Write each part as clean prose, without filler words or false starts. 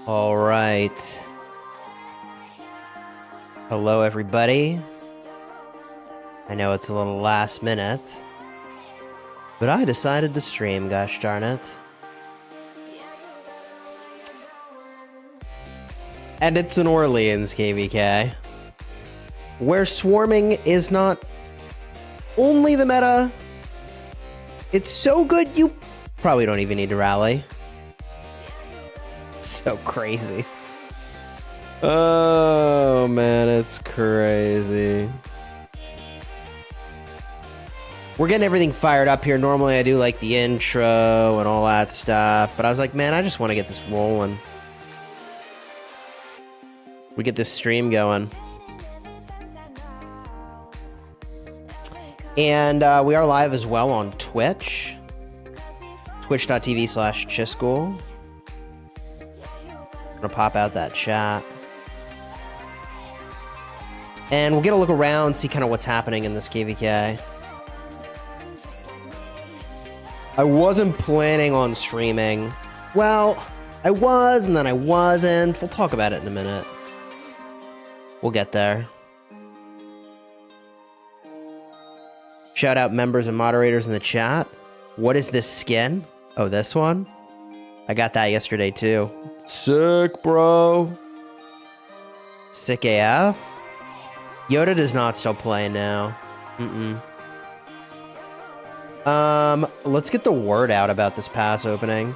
All right. Hello, everybody. I know it's a little last minute, but I decided to stream, gosh darn it. And it's an Orleans KvK, where swarming is not only the meta, it's so good you probably don't even need to rally. It's so crazy. Oh man, it's crazy. We're getting everything fired up here. Normally I do like the intro and all that stuff, but I was like, man, I just want to get this rolling. We get this stream going. And we are live as well on Twitch. Twitch.tv/Chisgule. Gonna pop out that chat. And we'll get a look around, see kind of what's happening in this KvK. I wasn't planning on streaming. Well, I was, and then I wasn't. We'll talk about it in a minute. We'll get there. Shout out members and moderators in the chat. What is this skin? Oh, this one? I got that yesterday too. Sick, bro. Sick AF. Yoda does not still play now. Let's get the word out about this pass opening.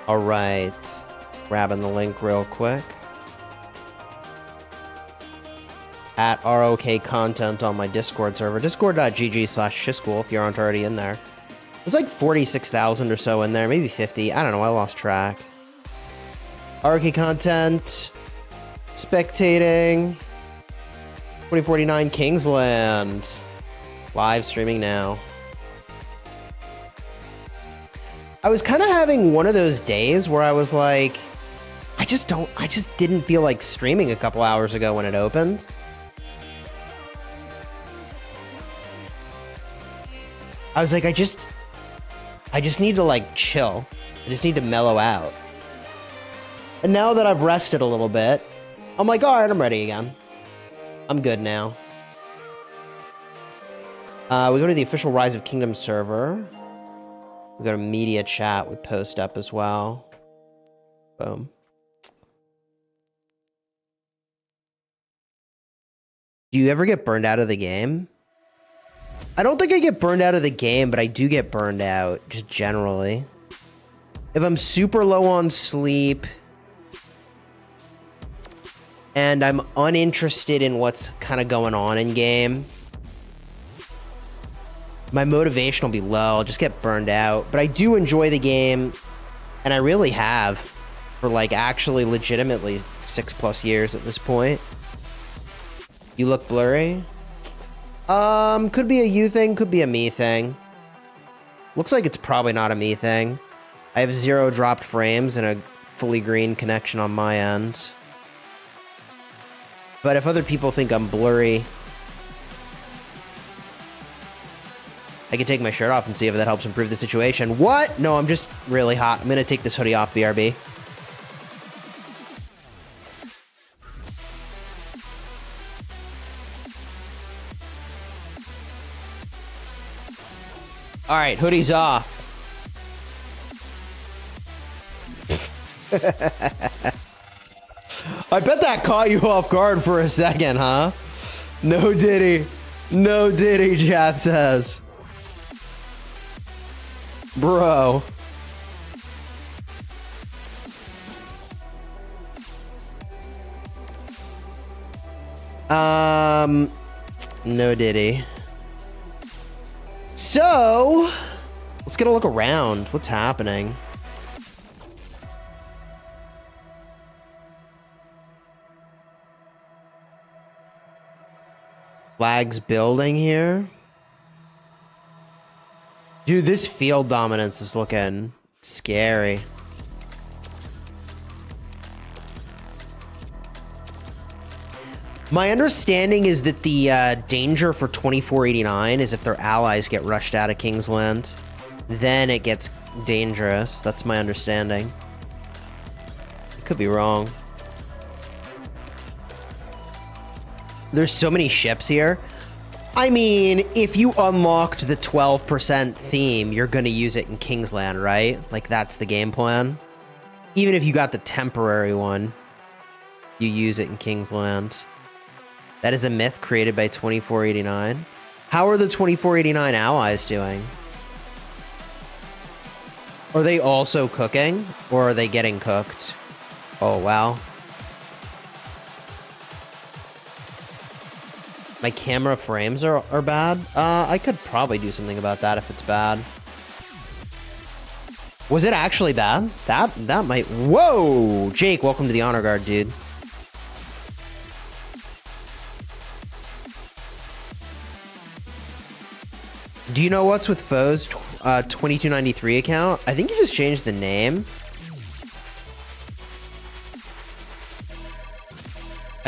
All right. Grabbing the link real quick. At ROK content on my Discord server. Discord.gg/Chisgule if you aren't already in there. There's like 46,000 or so in there. Maybe 50. I don't know. I lost track. ROK content. Spectating. 2049 Kingsland. Live streaming now. I was kind of having one of those days where I was like, I just didn't feel like streaming a couple hours ago when it opened. I was like, I just need to like chill. I just need to mellow out. And now that I've rested a little bit, I'm like, all right, I'm ready again. I'm good now. We go to the official Rise of Kingdom server. We go to media chat with post up as well. Boom. Do you ever get burned out of the game? I don't think I get burned out of the game, but I do get burned out, just generally. If I'm super low on sleep, and I'm uninterested in what's kind of going on in game, my motivation will be low. I'll just get burned out. But I do enjoy the game, and I really have for like actually legitimately 6+ years at this point. You look blurry? Could be a you thing, could be a me thing. Looks like it's probably not a me thing. I have 0 dropped frames and a fully green connection on my end. But if other people think I'm blurry, I can take my shirt off and see if that helps improve the situation. What? No, I'm just really hot. I'm gonna take this hoodie off, BRB. All right, hoodie's off. I bet that caught you off guard for a second, huh? No diddy. No diddy, chat says. Bro. No diddy. So, let's get a look around. What's happening? Flags building here. Dude, this field dominance is looking scary. My understanding is that the danger for 2489 is if their allies get rushed out of Kingsland. then it gets dangerous. That's my understanding. I could be wrong. There's so many ships here. I mean, if you unlocked the 12% theme, you're going to use it in Kingsland, right? Like, that's the game plan. Even if you got the temporary one, you use it in Kingsland. That is a myth created by 2489. How are the 2489 allies doing? Are they also cooking, or are they getting cooked? Oh, wow. My camera frames are bad. I could probably do something about that if it's bad. Was it actually bad? That might... Whoa! Jake, welcome to the Honor Guard, dude. Do you know what's with Foe's 2293 account? I think you just changed the name.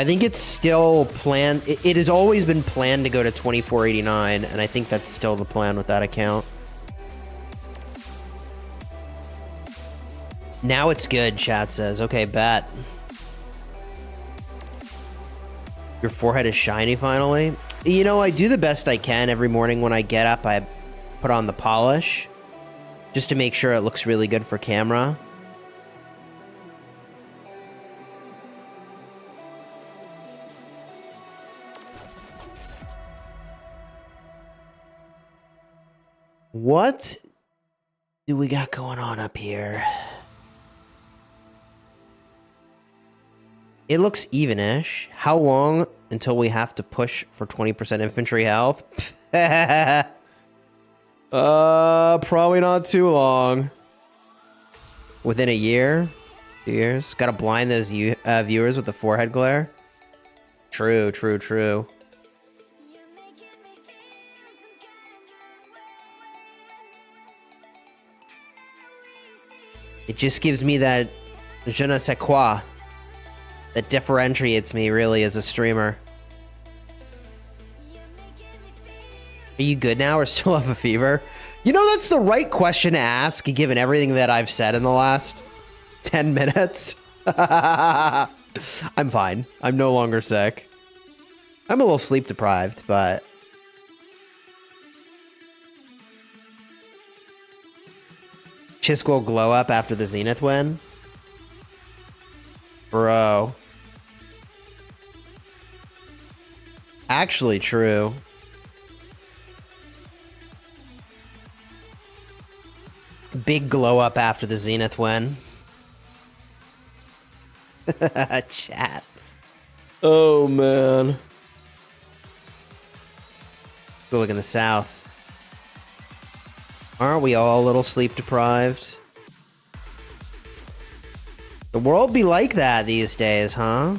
I think it's still planned. It has always been planned to go to 2489, and I think that's still the plan with that account. Now it's good, chat says. Okay, bet. Your forehead is shiny finally. You know, I do the best I can every morning when I get up. I put on the polish just to make sure it looks really good for camera. What do we got going on up here? It looks even-ish. How long until we have to push for 20% infantry health? Probably not too long. Within a year? 2 years? Gotta blind those viewers with the forehead glare? True, true, true. It just gives me that je ne sais quoi that differentiates me really as a streamer. Are you good now or still have a fever? You know, that's the right question to ask given everything that I've said in the last 10 minutes. I'm fine. I'm no longer sick. I'm a little sleep deprived, but... Chisgule glow up after the Zenith win? Bro. Actually true. Big glow up after the Zenith win. Chat. Oh, man. Go look in the south. Aren't we all a little sleep deprived? The world be like that these days, huh?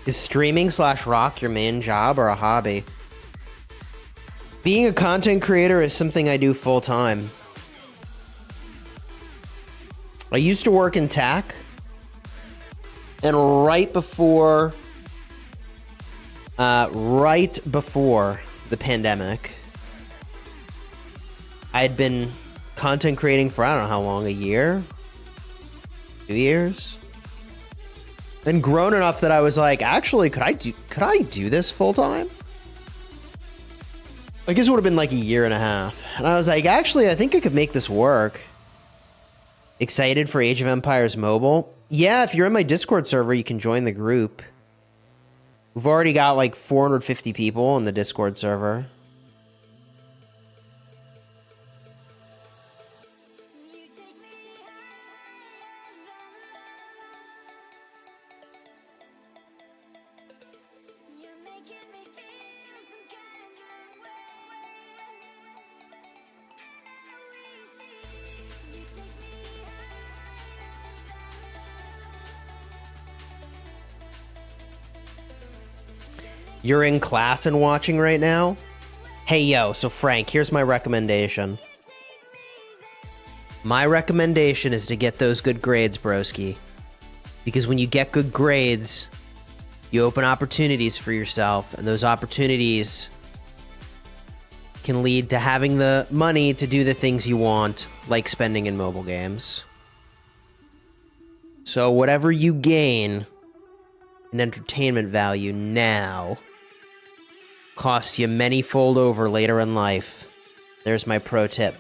Is streaming / rock your main job or a hobby? Being a content creator is something I do full time. I used to work in tech, and right before the pandemic, I had been content creating for I don't know how long, a year, 2 years, and grown enough that I was like, actually, could I do this full time? I guess it would have been like a year and a half. And I was like, actually, I think I could make this work. Excited for Age of Empires Mobile? Yeah, if you're in my Discord server, you can join the group. We've already got like 450 people in the Discord server. You're in class and watching right now? Hey, yo, so Frank, here's my recommendation. My recommendation is to get those good grades, broski. Because when you get good grades, you open opportunities for yourself, and those opportunities can lead to having the money to do the things you want, like spending in mobile games. So whatever you gain in entertainment value now costs you many-fold over later in life. There's my pro tip.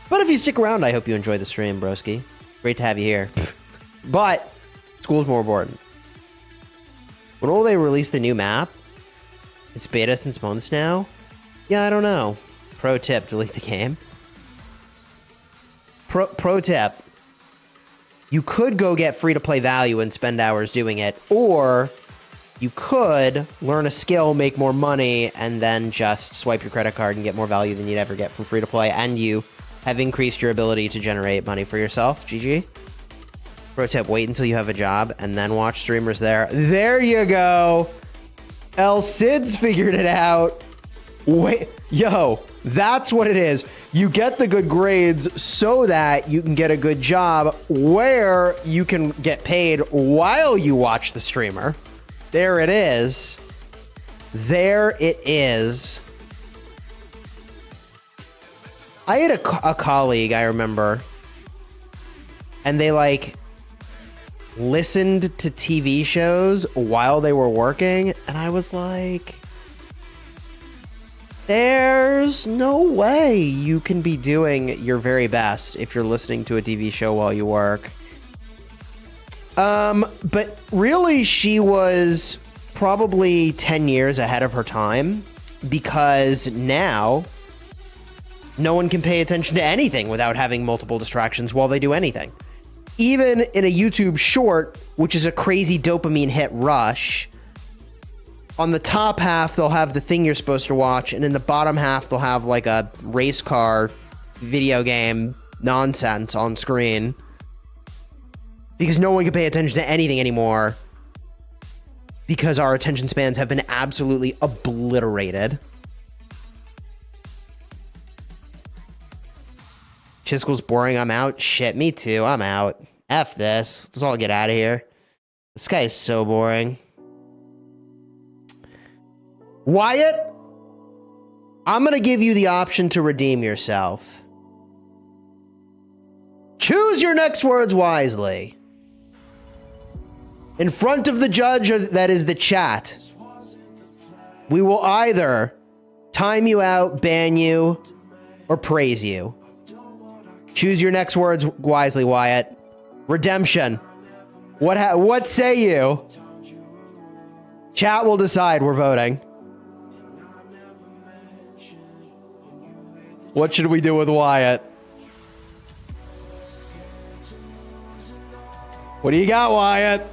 But if you stick around, I hope you enjoy the stream, broski. Great to have you here. But school's more important. When will they release the new map? It's beta since months now? Yeah, I don't know. Pro tip, delete the game. Pro tip. You could go get free-to-play value and spend hours doing it, or you could learn a skill, make more money, and then just swipe your credit card and get more value than you'd ever get from free-to-play, and you have increased your ability to generate money for yourself. GG. Pro tip, wait until you have a job and then watch streamers there. There you go. El Cid's figured it out. Wait, yo, that's what it is. You get the good grades so that you can get a good job where you can get paid while you watch the streamer. There it is. There it is. I had a colleague, I remember, and they like listened to TV shows while they were working, and I was like, there's no way you can be doing your very best if you're listening to a TV show while you work. But really, she was probably 10 years ahead of her time, because now no one can pay attention to anything without having multiple distractions while they do anything. Even in a YouTube short, which is a crazy dopamine hit rush, on the top half, they'll have the thing you're supposed to watch, and in the bottom half, they'll have like a race car video game nonsense on screen. Because no one can pay attention to anything anymore, because our attention spans have been absolutely obliterated. Chisgule's boring, I'm out. Shit, me too, I'm out. F this. Let's all get out of here. This guy is so boring. Wyatt, I'm gonna give you the option to redeem yourself. Choose your next words wisely. In front of the judge that is the chat, we will either time you out, ban you, or praise you. Choose your next words wisely, Wyatt. Redemption. What say you? Chat will decide. We're voting. What should we do with Wyatt? What do you got, Wyatt?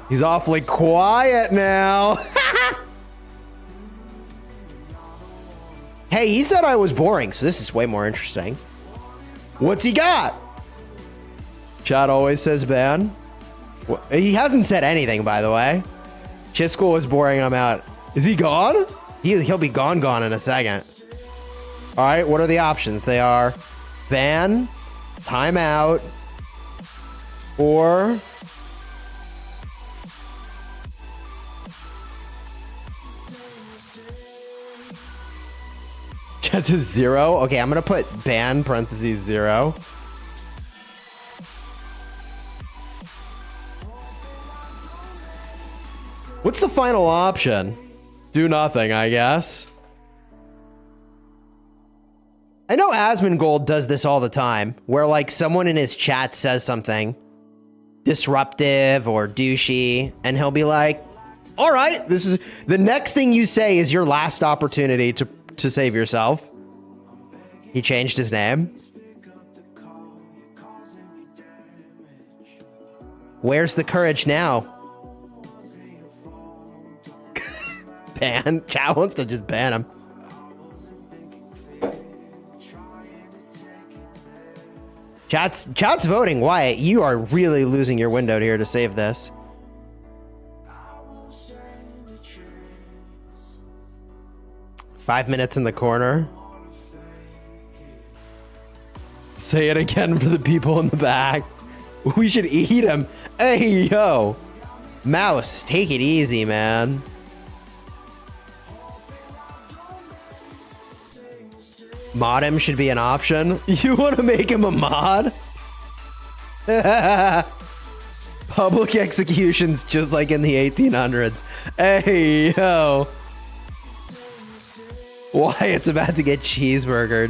He's awfully quiet now. Hey, he said I was boring, so this is way more interesting. What's he got? Chat always says ban. He hasn't said anything, by the way. Chisgule was boring, I'm out. Is he gone? He'll be gone in a second. All right, what are the options? They are ban, timeout, or chat says 0. Okay, I'm gonna put ban parentheses 0. What's the final option? Do nothing, I guess. I know Asmongold does this all the time, where like someone in his chat says something disruptive or douchey, and he'll be like, all right, this is the next thing you say is your last opportunity to save yourself. He changed his name. Where's the courage now? Ban. Chat wants to just ban him. Chat's voting. Wyatt, you are really losing your window here to save this. 5 minutes in the corner. Say it again for the people in the back. We should eat him. Hey, yo. Mouse, take it easy, man. Mod him should be an option. You want to make him a mod? Public executions just like in the 1800s. Hey, yo. Wyatt's about to get cheeseburgered.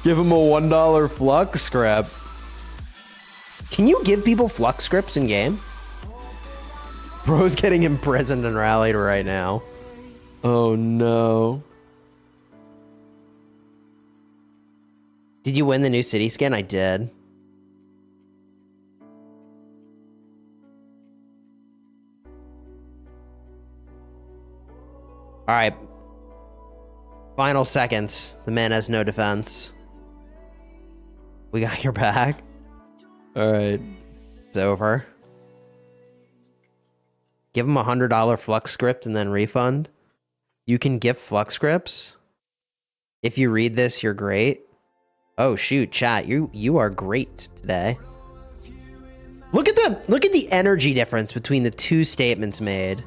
Give him a $1 flux script. Can you give people flux scripts in game? Bro's getting imprisoned and rallied right now. Oh no. Did you win the new city skin? I did. All right. Final seconds. The man has no defense. We got your back. All right. It's over. Give him a $100 flux script and then refund. You can gift flux scripts. If you read this, you're great. Oh shoot, chat. You are great today. Look at the energy difference between the two statements made.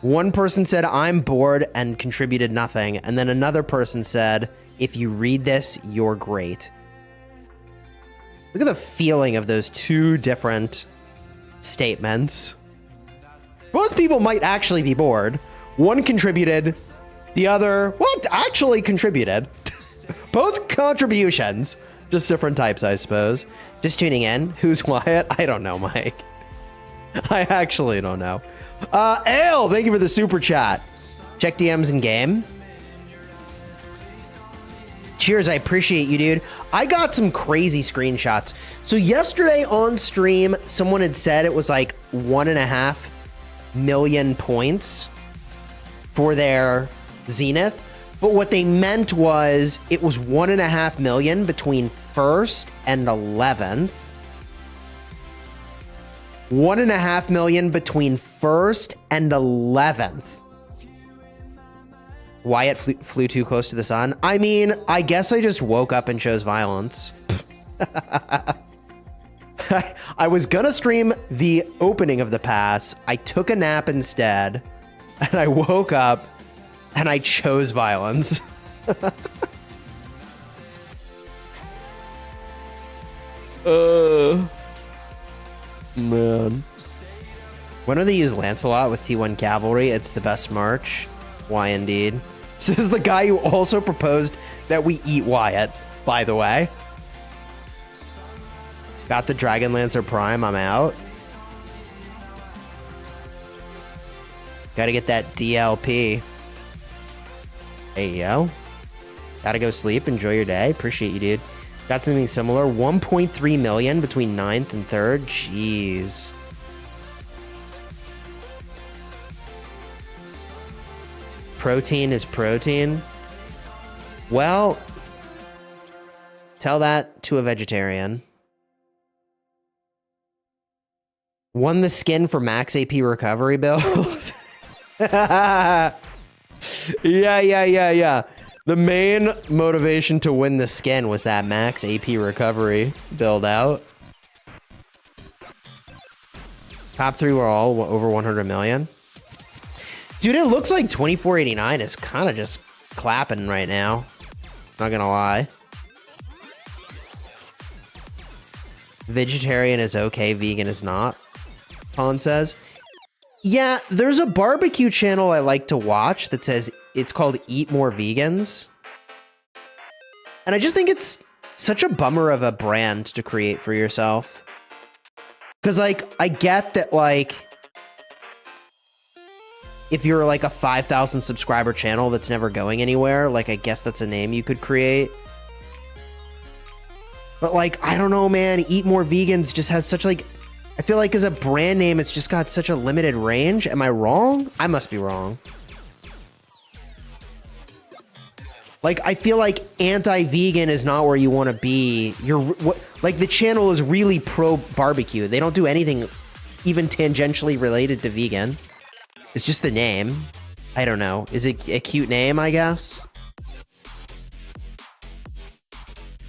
One person said, I'm bored and contributed nothing. And then another person said, if you read this, you're great. Look at the feeling of those two different statements. Both people might actually be bored. One contributed, the other, what? Actually contributed. Both contributions. Just different types, I suppose. Just tuning in. Who's Wyatt? I don't know, Mike. I actually don't know. Ale, thank you for the super chat. Check DMs in game. Cheers, I appreciate you, dude. I got some crazy screenshots. So yesterday on stream, someone had said it was like 1.5 million points for their Zenith. But what they meant was it was 1.5 million between 1st and 11th. 1.5 million between 1st and 11th. Wyatt flew too close to the sun. I mean, I guess I just woke up and chose violence. I was gonna stream the opening of the pass. I took a nap instead, and I woke up and I chose violence. Man. When do they use Lancelot with T1 Cavalry? It's the best march. Why indeed? This is the guy who also proposed that we eat Wyatt, by the way. Got the Dragon Lancer Prime, I'm out. Gotta get that DLP. Hey, yo. Gotta go sleep, enjoy your day. Appreciate you, dude. Got something similar. 1.3 million between 9th and 3rd. Jeez. Protein is protein. Well, tell that to a vegetarian. Won the skin for max AP recovery build. Yeah. The main motivation to win the skin was that max AP recovery build out. Top 3 were all over 100 million. Dude, it looks like 2489 is kind of just clapping right now. Not gonna lie. Vegetarian is okay, vegan is not. Colin says. Yeah, there's a barbecue channel I like to watch that says it's called Eat More Vegans. And I just think it's such a bummer of a brand to create for yourself. Because, like, I get that, like, if you're, like, a 5,000 subscriber channel that's never going anywhere, like, I guess that's a name you could create. But, like, I don't know, man. Eat More Vegans just has such, like... I feel like as a brand name, it's just got such a limited range. Am I wrong? I must be wrong. Like, I feel like anti-vegan is not where you want to be. Like, the channel is really pro-barbecue. They don't do anything even tangentially related to vegan. It's just the name. I don't know. Is it a cute name, I guess?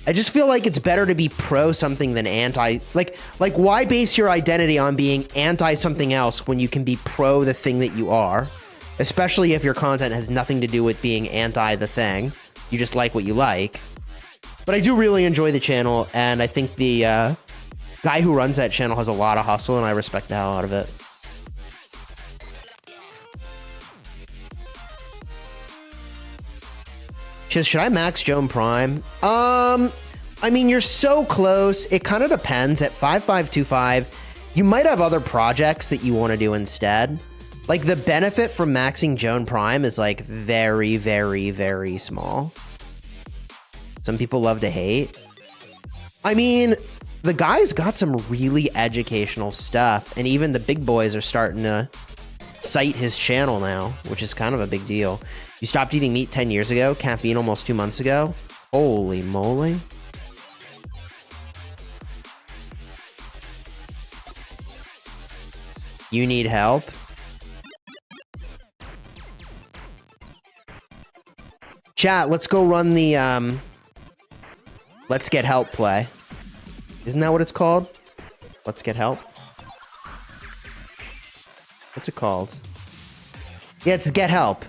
I just feel like it's better to be pro something than anti. Like why base your identity on being anti something else when you can be pro the thing that you are? Especially if your content has nothing to do with being anti the thing. You just like what you like. But I do really enjoy the channel, and I think the guy who runs that channel has a lot of hustle, and I respect the hell out of it. Should I max Joan Prime? I mean, you're so close. It kind of depends. At 5525, you might have other projects that you want to do instead. Like, the benefit from maxing Joan Prime is, like, very, very, very small. Some people love to hate. I mean, the guy's got some really educational stuff, and even the big boys are starting to cite his channel now, which is kind of a big deal. You stopped eating meat 10 years ago, caffeine almost 2 months ago. Holy moly. You need help? Chat, let's go run the, Let's Get Help play. Isn't that what it's called? Let's Get Help? What's it called? Yeah, it's Get Help.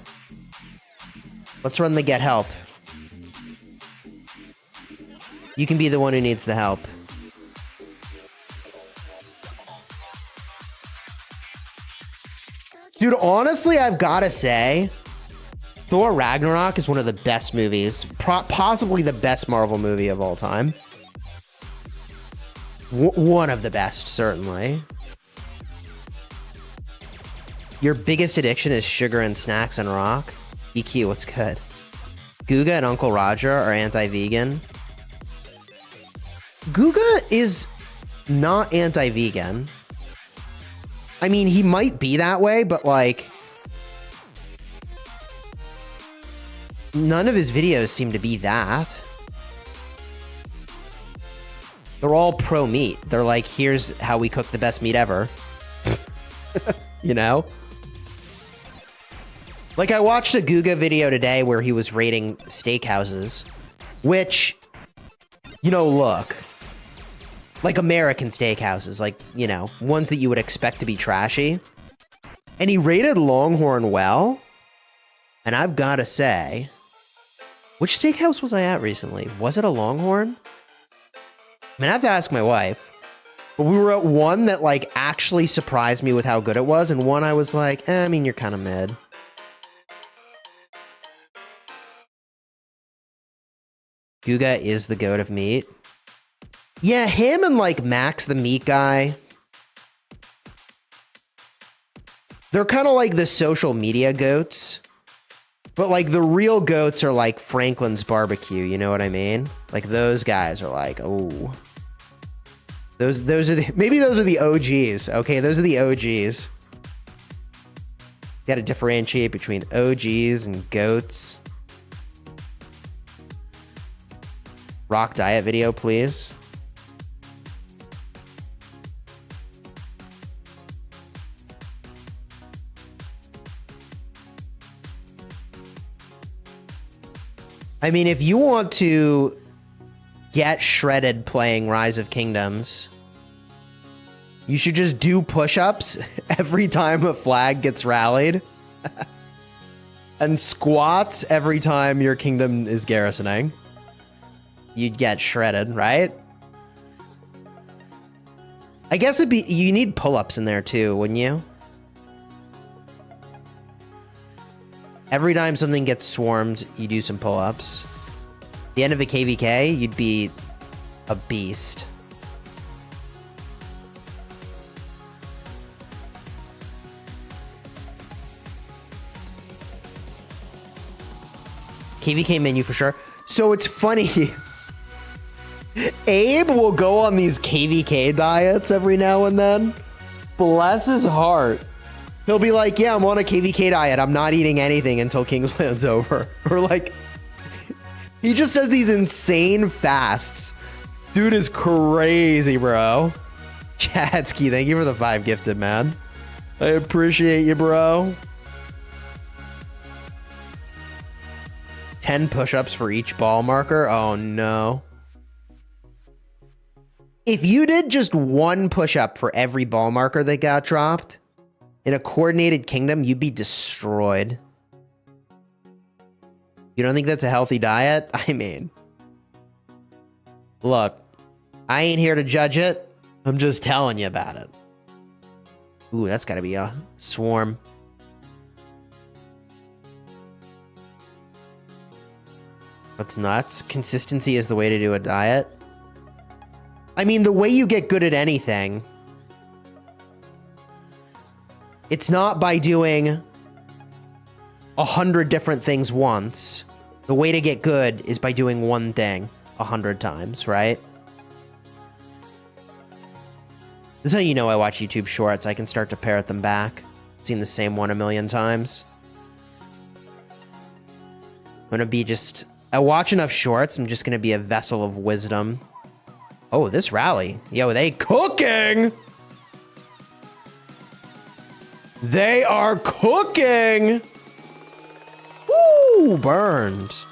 Let's run the Get Help. You can be the one who needs the help. Dude, honestly, I've got to say, Thor Ragnarok is one of the best movies. Possibly the best Marvel movie of all time. One of the best, certainly. Your biggest addiction is sugar and snacks and rock. EQ, what's good? Guga and Uncle Roger are anti-vegan. Guga is not anti-vegan. I mean, he might be that way, but like, none of his videos seem to be that. They're all pro-meat. They're like, here's how we cook the best meat ever. You know? Like, I watched a Guga video today where he was rating steakhouses, which, you know, look, like American steakhouses, like, you know, ones that you would expect to be trashy. And he rated Longhorn well. And I've got to say, which steakhouse was I at recently? Was it a Longhorn? I mean, I have to ask my wife. But we were at one that, like, actually surprised me with how good it was. And one I was like, I mean, you're kind of mid. Guga is the goat of meat. Yeah, him and, like, Max the meat guy. They're kind of like the social media goats. But, like, the real goats are, like, Franklin's Barbecue, you know what I mean? Like, those guys are like, oh. Those are the, maybe those are the OGs, okay? Those are the OGs. You gotta differentiate between OGs and goats. Rock diet video, please. I mean, if you want to get shredded playing Rise of Kingdoms, you should just do push-ups every time a flag gets rallied. And squats every time your kingdom is garrisoning. You'd get shredded, right? I guess it'd be, you need pull-ups in there too, wouldn't you? Every time something gets swarmed, you do some pull-ups. The end of a KvK, you'd be a beast. KvK menu for sure. So it's funny. Abe will go on these KvK diets every now and then. Bless his heart. He'll be like, yeah, I'm on a KvK diet. I'm not eating anything until Kingsland's over. Or like, he just does these insane fasts. Dude is crazy, bro. Chadsky, thank you for the 5 gifted, man. I appreciate you, bro. 10 push-ups for each ball marker. Oh, no. If you did just one push-up for every ball marker that got dropped in a coordinated kingdom, you'd be destroyed. You don't think that's a healthy diet? I mean, look, I ain't here to judge it. I'm just telling you about it. Ooh, that's got to be a swarm. That's nuts. Consistency is the way to do a diet. I mean, the way you get good at anything, it's not by doing 100 different things once. The way to get good is by doing one thing 100 times, right? This is how you know I watch YouTube shorts. I can start to parrot them back. I've seen the same one a million times. I'm gonna be just... I watch enough shorts, I'm just gonna be a vessel of wisdom. Oh, this rally. Yo, they cooking! They are cooking! Woo! Burned.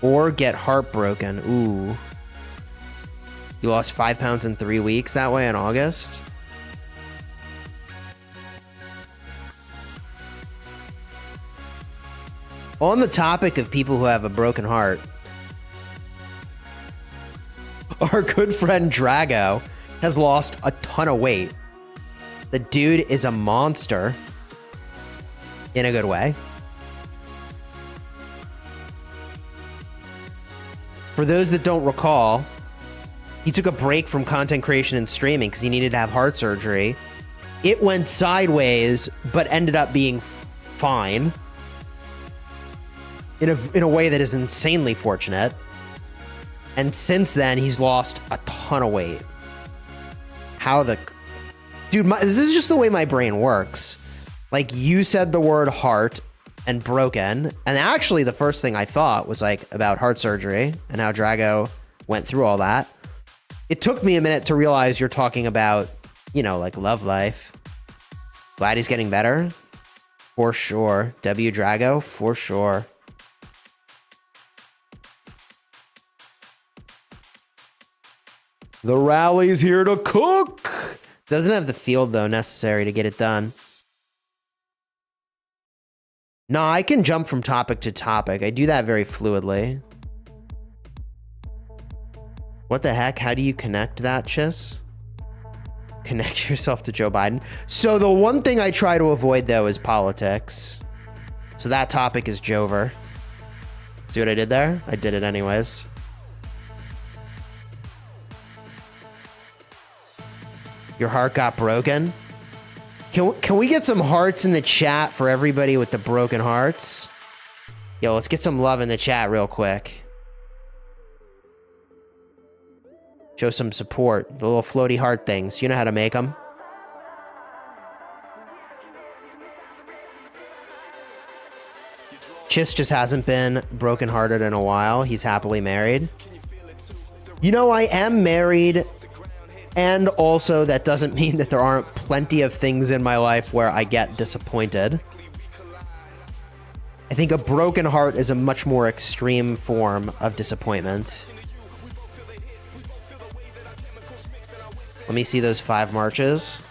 Or get heartbroken. Ooh. You lost 5 pounds in 3 weeks that way in August? On the topic of people who have a broken heart, our good friend Drago has lost a ton of weight. The dude is a monster. In a good way. For those that don't recall, he took a break from content creation and streaming because he needed to have heart surgery. It went sideways, but ended up being fine. In a way that is insanely fortunate. And since then, he's lost a ton of weight. How the... Dude, this is just the way my brain works. Like, you said the word heart and broken, and actually the first thing I thought was, like, about heart surgery and how Drago went through all that. It took me a minute to realize you're talking about, you know, like, love life. Glad he's getting better. For sure. W Drago, for sure. The rally's here to cook. Doesn't have the field, though, necessary to get it done. No, I can jump from topic to topic. I do that very fluidly. What the heck? How do you connect that, Chis? Connect yourself to Joe Biden. So the one thing I try to avoid, though, is politics. So that topic is Jover. See what I did there? I did it anyways. Your heart got broken? Can we get some hearts in the chat for everybody with the broken hearts? Yo, let's get some love in the chat real quick. Show some support. The little floaty heart things. You know how to make them. Chis just hasn't been brokenhearted in a while. He's happily married. You know, I am married... And also, that doesn't mean that there aren't plenty of things in my life where I get disappointed. I think a broken heart is a much more extreme form of disappointment. Let me see those 5 marches.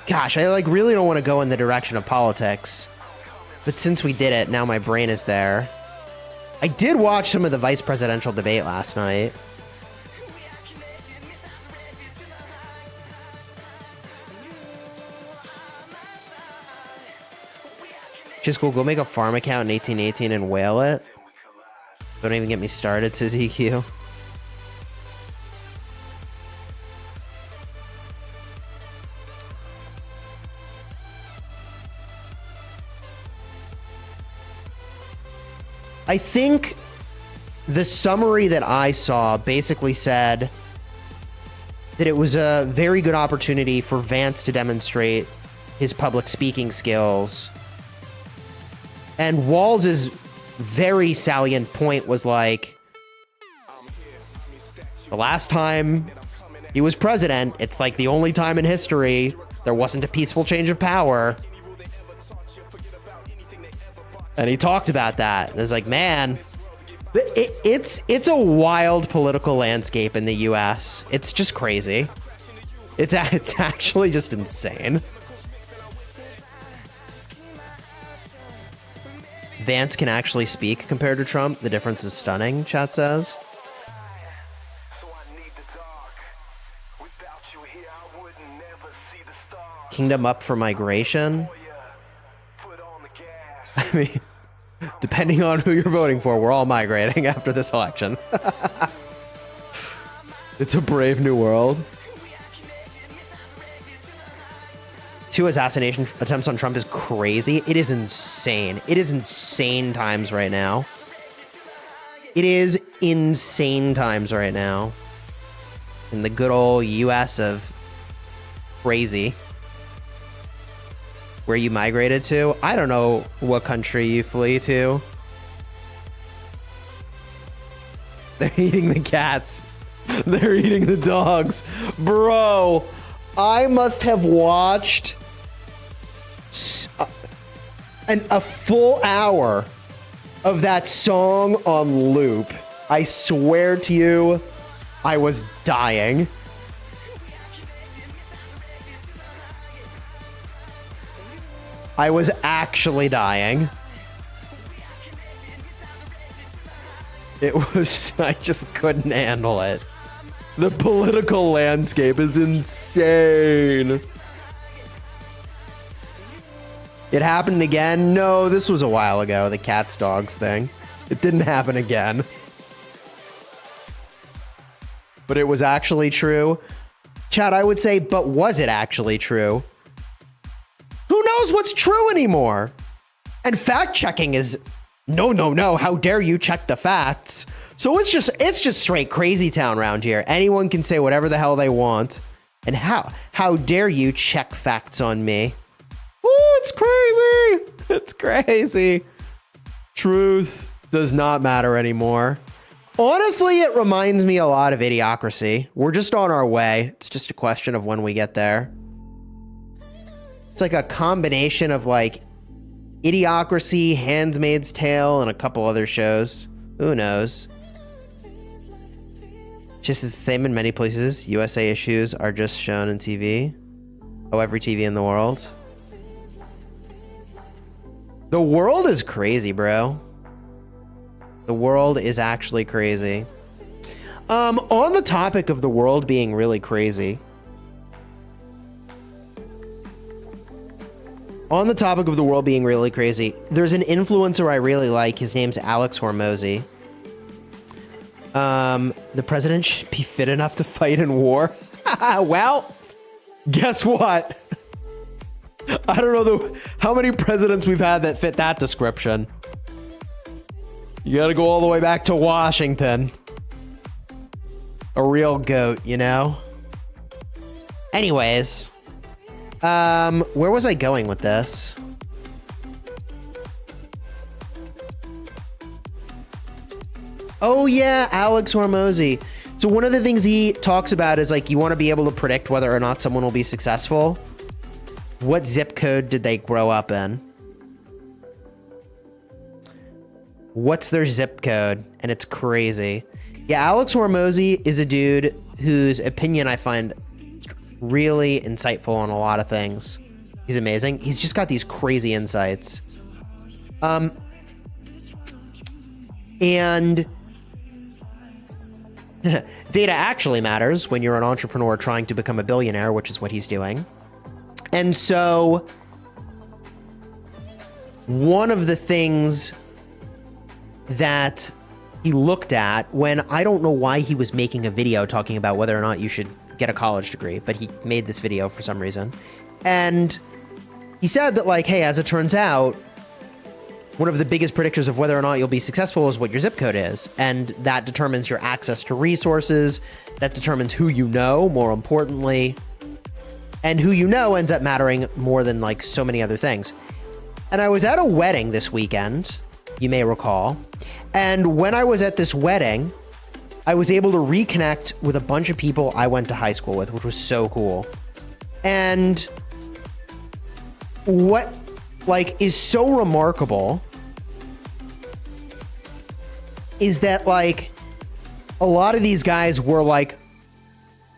Gosh, I like really don't want to go in the direction of politics. But since we did it, now my brain is there. I did watch some of the vice presidential debate last night. Chisgule, go make a farm account in 1818 and whale it. Don't even get me started, says EQ. I think the summary that I saw basically said that it was a very good opportunity for Vance to demonstrate his public speaking skills And Walls' very salient point was like, the last time he was president, it's like the only time in history there wasn't a peaceful change of power. And he talked about that. And it's like, man, it's a wild political landscape in the US. It's just crazy. It's actually just insane. Vance can actually speak compared to Trump. The difference is stunning, chat says. Kingdom up for migration. I mean, depending on who you're voting for, we're all migrating after this election. It's a brave new world. 2 assassination attempts on Trump is crazy. It is insane. It is insane times right now. It is insane times right now. In the good old US of crazy. Where you migrated to? I don't know what country you flee to. They're eating the cats. They're eating the dogs. Bro, I must have watched a full hour of that song on loop. I swear to you, I was dying. I was actually dying. It was, I just couldn't handle it. The political landscape is insane. It happened again? No, this was a while ago, the cats dogs thing. It didn't happen again. But it was actually true. Chad, I would say, but was it actually true? Who knows what's true anymore? And fact checking is no. How dare you check the facts? So it's just straight crazy town around here. Anyone can say whatever the hell they want. And how dare you check facts on me? Ooh, it's crazy. It's crazy. Truth does not matter anymore. Honestly, it reminds me a lot of Idiocracy. We're just on our way. It's just a question of when we get there. It's like a combination of like Idiocracy, Handmaid's Tale, and a couple other shows. Who knows? Just the same in many places. USA issues are just shown in TV. Oh, every TV in the world. The world is crazy, bro. The world is actually crazy. On the topic of the world being really crazy. On the topic of the world being really crazy, there's an influencer I really like. His name's Alex Hormozy. The president should be fit enough to fight in war. Well, guess what? I don't know how many presidents we've had that fit that description. You gotta go all the way back to Washington. A real goat, you know? Anyways. Where was I going with this? Oh yeah, Alex Hormozy. So one of the things he talks about is like, you want to be able to predict whether or not someone will be successful. What zip code did they grow up in? What's their zip code? And it's crazy. Yeah, Alex Hormozy is a dude whose opinion I find really insightful on a lot of things. He's amazing. He's just got these crazy insights. And data actually matters when you're an entrepreneur trying to become a billionaire, which is what he's doing. And so one of the things that he looked at when, I don't know why he was making a video talking about whether or not you should get a college degree, but he made this video for some reason. And he said that, like, hey, as it turns out, one of the biggest predictors of whether or not you'll be successful is what your zip code is. And that determines your access to resources. That determines who you know, more importantly. And who you know ends up mattering more than like so many other things. And I was at a wedding this weekend, you may recall. And when I was at this wedding, I was able to reconnect with a bunch of people I went to high school with, which was so cool. And what, like, is so remarkable is that, like, a lot of these guys were, like,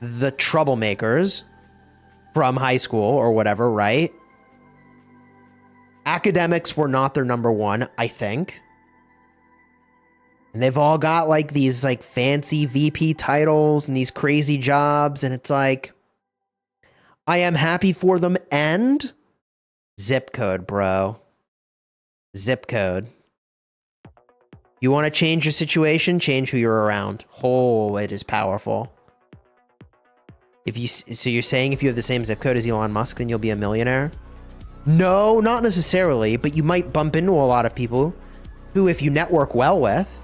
the troublemakers from high school or whatever, right? Academics were not their number one, I think. And they've all got, like, these, like, fancy VP titles and these crazy jobs, and it's like, I am happy for them. And zip code, bro. Zip code. You want to change your situation? Change who you're around. Oh, it is powerful. So you're saying if you have the same zip code as Elon Musk, then you'll be a millionaire? No, not necessarily, but you might bump into a lot of people who, if you network well with,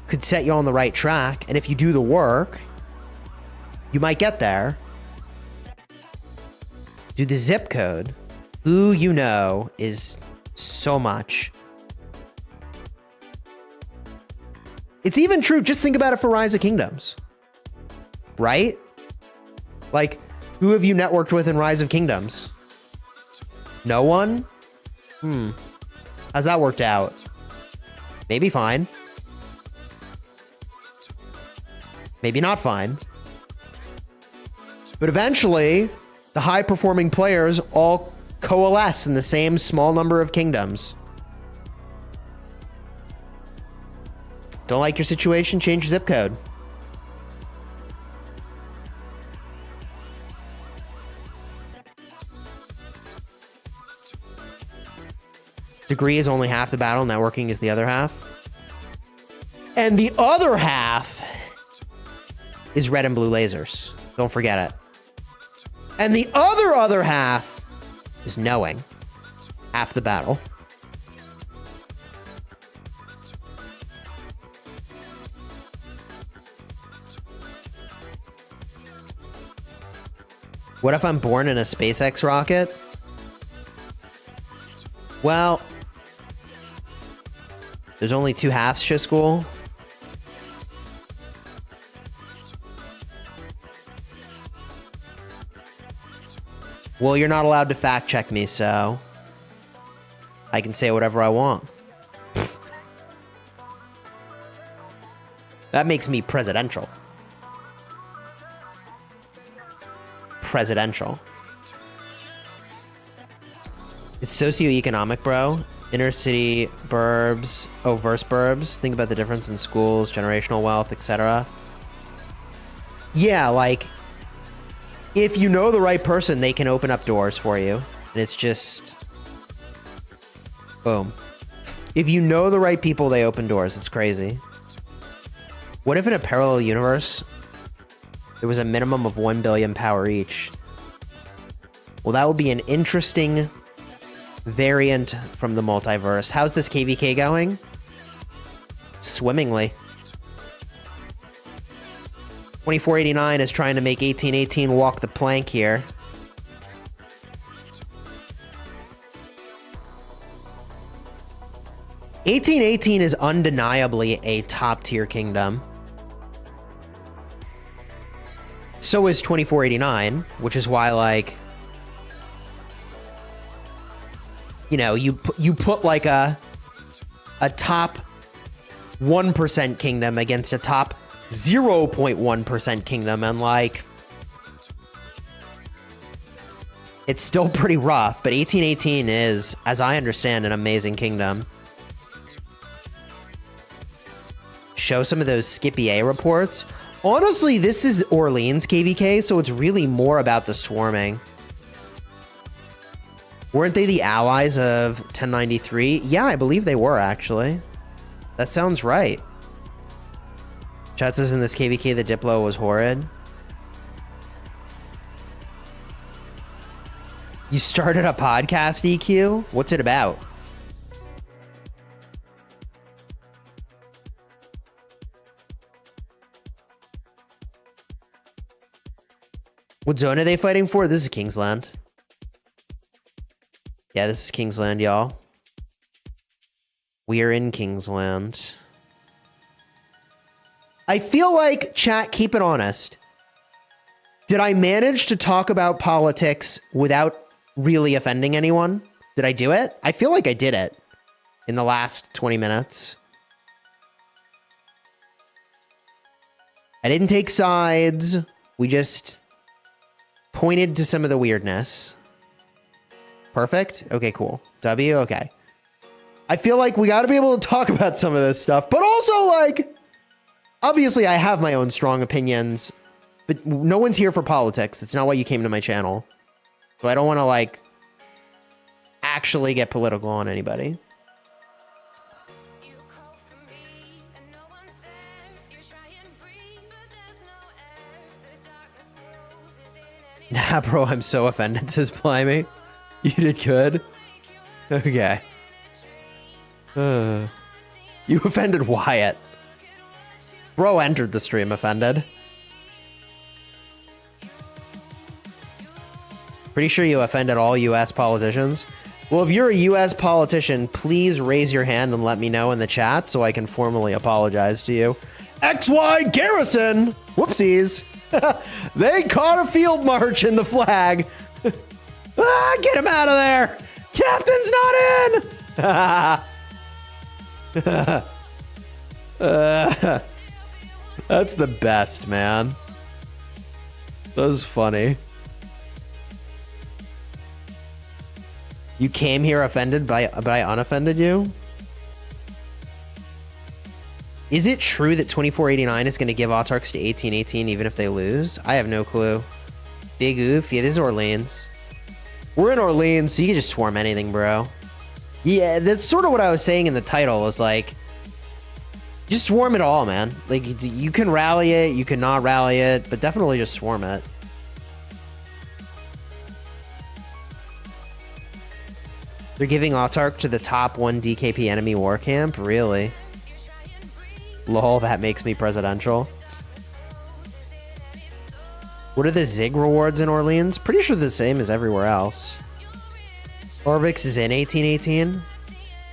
could set you on the right track. And if you do the work, you might get there. Dude, the zip code, who you know, is so much. It's even true. Just think about it for Rise of Kingdoms. Right? Like, who have you networked with in Rise of Kingdoms? No one? How's that worked out? Maybe fine. Maybe not fine. But eventually, the high-performing players all coalesce in the same small number of kingdoms. Don't like your situation? Change your zip code. Degree is only half the battle. Networking is the other half. And the other half is red and blue lasers. Don't forget it. And the other half is knowing. Half the battle. What if I'm born in a SpaceX rocket? Well, there's only two halves, Chisgule. Well, you're not allowed to fact check me, so I can say whatever I want. That makes me presidential. Presidential. It's socioeconomic, bro. Inner city burbs, versus burbs. Think about the difference in schools, generational wealth, etc. Yeah, like, if you know the right person, they can open up doors for you. And it's just... boom. If you know the right people, they open doors. It's crazy. What if in a parallel universe, there was a minimum of 1 billion power each? Well, that would be an interesting variant from the multiverse. How's this KvK going? Swimmingly. 2489 is trying to make 1818 walk the plank here. (1818) is undeniably a top-tier kingdom. So is 2489, which is why, like, you know, you put like a top 1% kingdom against a top 0.1% kingdom, and like, it's still pretty rough, but 1818 is, as I understand, an amazing kingdom. Show some of those Skippy A reports. Honestly, this is Orleans KvK, so it's really more about the swarming. Weren't they the allies of 1093? Yeah, I believe they were, actually. That sounds right. Chat says in this KvK, the Diplo was horrid. You started a podcast, EQ? What's it about? What zone are they fighting for? This is Kingsland. Yeah, this is Kingsland, y'all. We are in Kingsland. I feel like, chat, keep it honest. Did I manage to talk about politics without really offending anyone? Did I do it? I feel like I did it in the last 20 minutes. I didn't take sides. We just pointed to some of the weirdness. Perfect. Okay, cool. W. Okay. I feel like we got to be able to talk about some of this stuff, but also, like, obviously I have my own strong opinions, but no one's here for politics. It's not why you came to my channel. So I don't want to, like, actually get political on anybody. Nah, bro, I'm so offended, says Blimey. You did good. Okay. You offended Wyatt. Bro entered the stream offended. Pretty sure you offended all US politicians. Well, if you're a US politician, please raise your hand and let me know in the chat so I can formally apologize to you. XY Garrison! Whoopsies! They caught a field march in the flag. Ah, get him out of there! Captain's not in! That's the best, man. That was funny. You came here offended but I unoffended you? Is it true that 2489 is going to give Autarchs to 1818 even if they lose? I have no clue. Big oof. Yeah, this is Orleans. We're in Orleans, so you can just swarm anything, bro. Yeah, that's sort of what I was saying in the title, was like, just swarm it all, man. Like, you can rally it, you can not rally it, but definitely just swarm it. They're giving Autarch to the top 1 DKP enemy war camp? Really? Lol, that makes me presidential. What are the Zig rewards in Orleans? Pretty sure the same as everywhere else. Arvix is in 1818.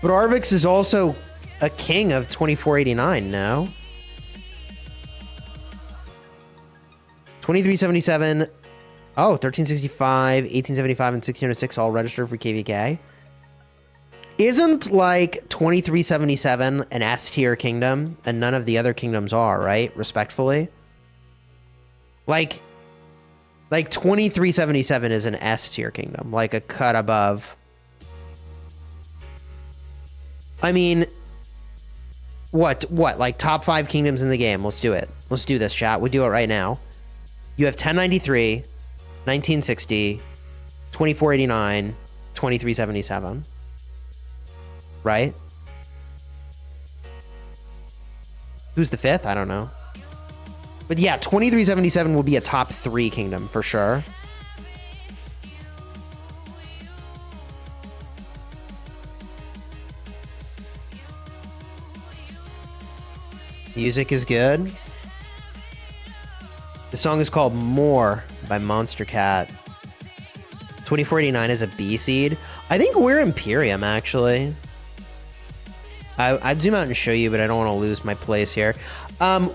But Arvix is also a king of 2489 now. 2377. Oh, 1365, 1875, and 1606 all registered for KvK. Isn't, like, 2377 an S-tier kingdom, and none of the other kingdoms are, right? Respectfully. Like 2377 is an S-tier kingdom, like a cut above. I mean, what? Like, top 5 kingdoms in the game. Let's do it. Let's do this, chat. We do it right now. You have 1093, 1960, 2489, 2377. Right? Who's the 5th? I don't know. But yeah, 2377 will be a top 3 kingdom for sure. Music is good. The song is called More by Monster Cat. 2489 is a B seed. I think we're Imperium, actually. I'd zoom out and show you, but I don't want to lose my place here.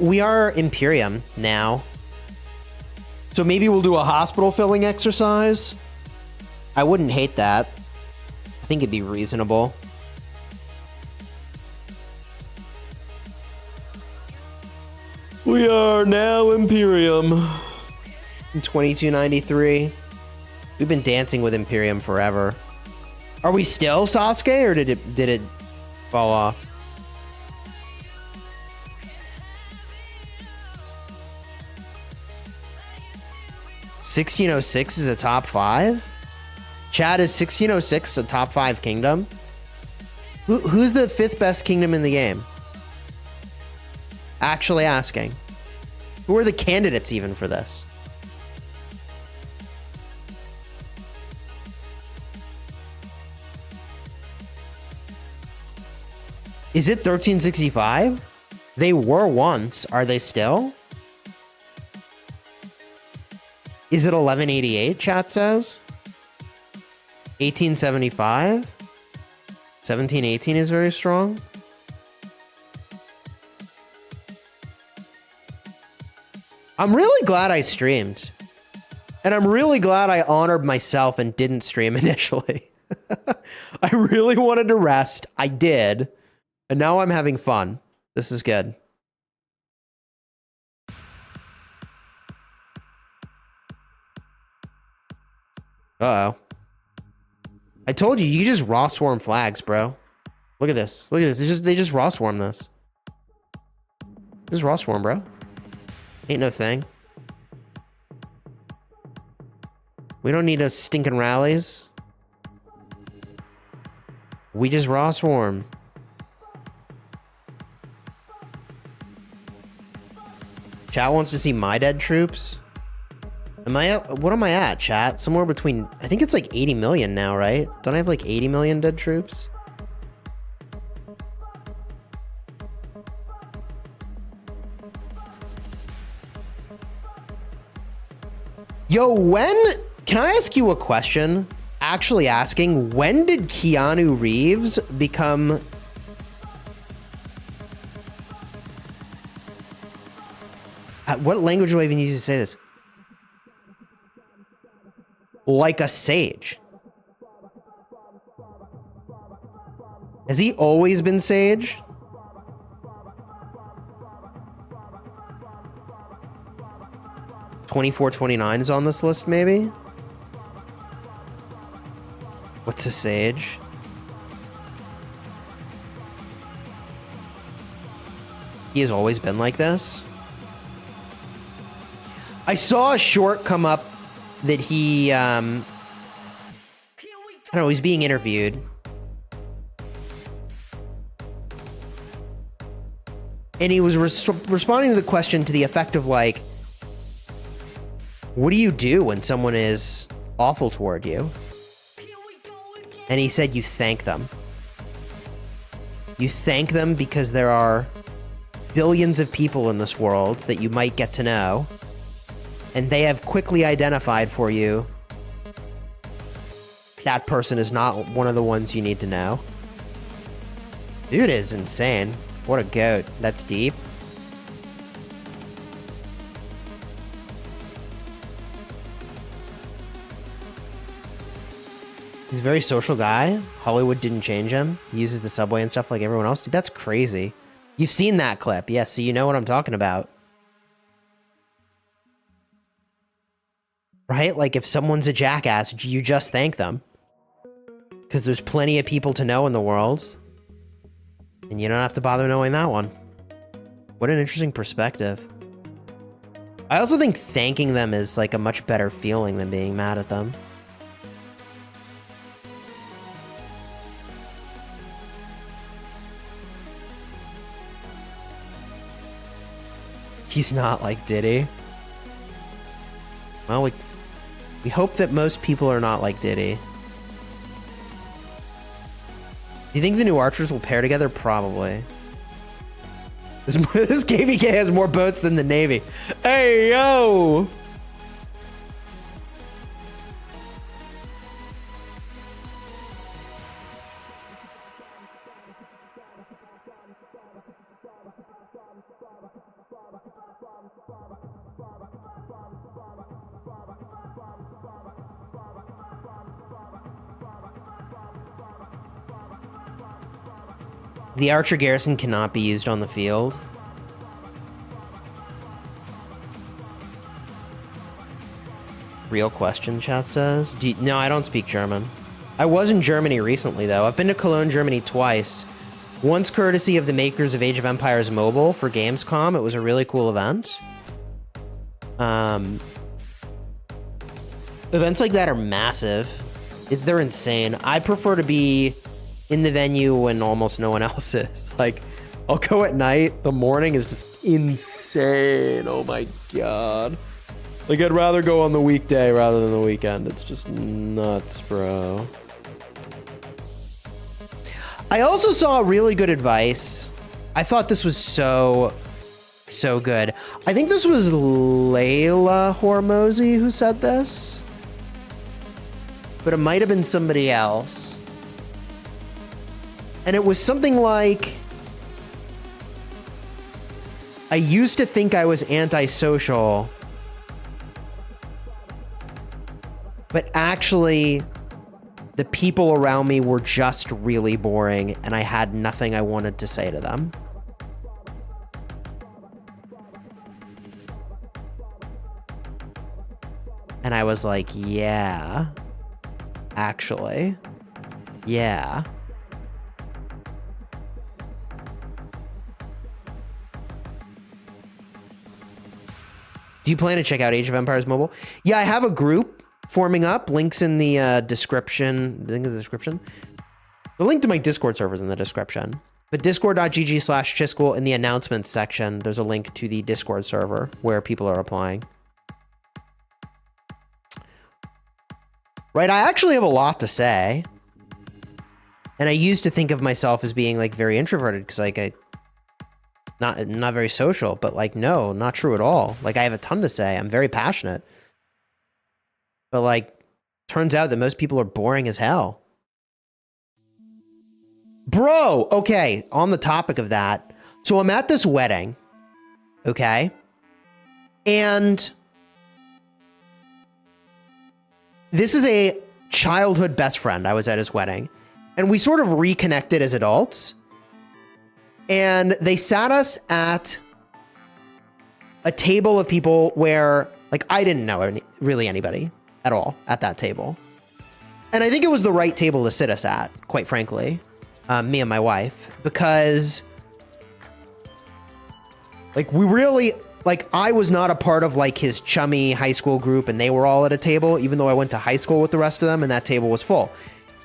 We are Imperium now. So maybe we'll do a hospital filling exercise. I wouldn't hate that. I think it'd be reasonable. We are now Imperium. In 2293. We've been dancing with Imperium forever. Are we still Sasuke, or did it fall off? $1606 is a top 5? Chad, is 1606 a top 5 kingdom? Who's the 5th best kingdom in the game? Actually asking. Who are the candidates even for this? Is it 1365? They were once. Are they still? Is it 1188, chat says? 1875? 17-18 is very strong. I'm really glad I streamed. And I'm really glad I honored myself and didn't stream initially. I really wanted to rest. I did. And now I'm having fun. This is good. Uh-oh. I told you, you just raw swarm flags, bro. Look at this. Look at this. They just raw swarm this. Just raw swarm, bro. Ain't no thing. We don't need no stinking rallies. We just raw swarm. Chat wants to see my dead troops. Am I at, what am I at, chat? Somewhere between, I think it's like 80 million now, right? Don't I have like 80 million dead troops? Yo, can I ask you a question? Actually asking, when did Keanu Reeves become... What language do I even use to say this? Like a sage. Has he always been sage? $24.29 is on this list, maybe? What's a sage? He has always been like this? I saw a short come up that he, I don't know, he's being interviewed. And he was responding to the question to the effect of like, what do you do when someone is awful toward you? And he said, you thank them. You thank them because there are billions of people in this world that you might get to know. And they have quickly identified for you that person is not one of the ones you need to know. Dude is insane. What a goat. That's deep. He's a very social guy. Hollywood didn't change him. He uses the subway and stuff like everyone else. Dude, that's crazy. You've seen that clip. Yes, so you know what I'm talking about. Right? Like, if someone's a jackass, you just thank them. Because there's plenty of people to know in the world. And you don't have to bother knowing that one. What an interesting perspective. I also think thanking them is, like, a much better feeling than being mad at them. He's not like Diddy. Well, we hope that most people are not like Diddy. Do you think the new archers will pair together? Probably. This KvK has more boats than the Navy. Hey, yo! The archer garrison cannot be used on the field. Real question, chat says. No, I don't speak German. I was in Germany recently, though. I've been to Cologne, Germany twice. Once courtesy of the makers of Age of Empires Mobile for Gamescom. It was a really cool event. Events like that are massive. They're insane. I prefer to be in the venue when almost no one else is. Like, I'll go at night. The morning is just insane. Oh my god. Like, I'd rather go on the weekday rather than the weekend. It's just nuts, bro. I also saw really good advice. I thought this was so good. I think this was Layla Hormozy who said this. But it might have been somebody else. And it was something like, I used to think I was antisocial, but actually the people around me were just really boring and I had nothing I wanted to say to them. And I was like, yeah, actually, yeah. Do you plan to check out Age of Empires Mobile? Yeah, I have a group forming up. Links in the description. Link in the description. The link to my Discord server is in the description. But discord.gg/Chisgule in the announcements section, there's a link to the Discord server where people are applying. Right, I actually have a lot to say. And I used to think of myself as being like very introverted because like I not very social, but like no, not true at all. Like I have a ton to say. I'm very passionate. But like turns out that most people are boring as hell. Bro, okay, on the topic of that. So I'm at this wedding, okay? And this is a childhood best friend. I was at his wedding. And we sort of reconnected as adults. And they sat us at a table of people where, like, I didn't know really anybody at all at that table. And I think it was the right table to sit us at, quite frankly, me and my wife, because, like, we really, like, I was not a part of, like, his chummy high school group, and they were all at a table, even though I went to high school with the rest of them, and that table was full.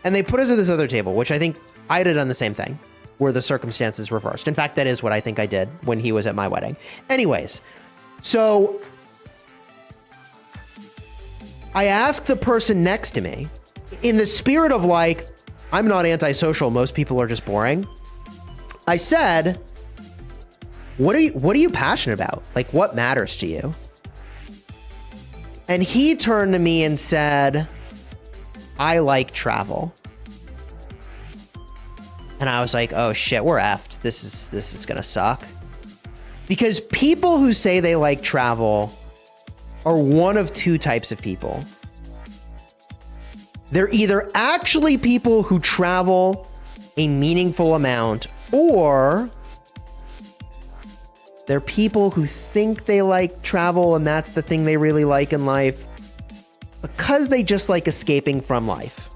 And they put us at this other table, which I think I'd have done the same thing, were the circumstances reversed. In fact, that is what I think I did when he was at my wedding. Anyways, so I asked the person next to me, in the spirit of like, I'm not antisocial, most people are just boring. I said, what are you passionate about? Like, what matters to you? And he turned to me and said, I like travel. And I was like, oh shit, we're effed. This is gonna suck. Because people who say they like travel are one of two types of people. They're either actually people who travel a meaningful amount, or they're people who think they like travel and that's the thing they really like in life because they just like escaping from life.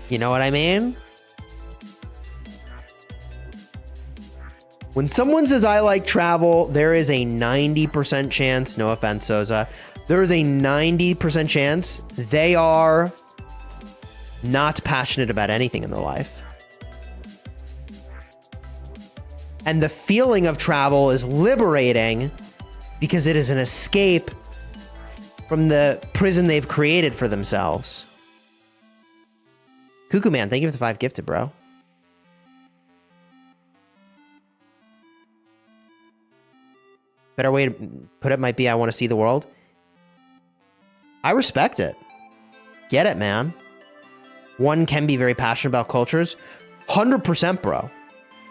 You know what I mean? When someone says I like travel, there is a 90% chance, no offense, Soza, there is a 90% chance they are not passionate about anything in their life. And the feeling of travel is liberating because it is an escape from the prison they've created for themselves. Cuckoo Man, thank you for the 5 gifted, bro. Better way to put it might be I want to see the world. I respect it. Get it, man. One can be very passionate about cultures. 100%, bro.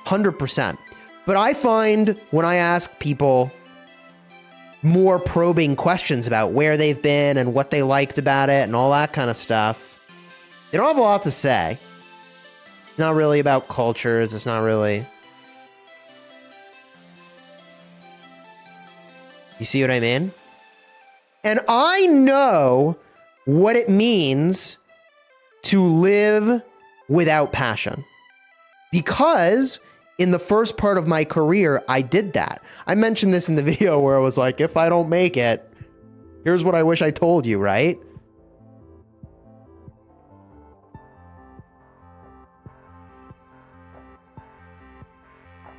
100%. But I find when I ask people more probing questions about where they've been and what they liked about it and all that kind of stuff, they don't have a lot to say. It's not really about cultures. It's not really... You see what I mean? And I know what it means to live without passion. Because in the first part of my career, I did that. I mentioned this in the video where I was like, if I don't make it, here's what I wish I told you, right?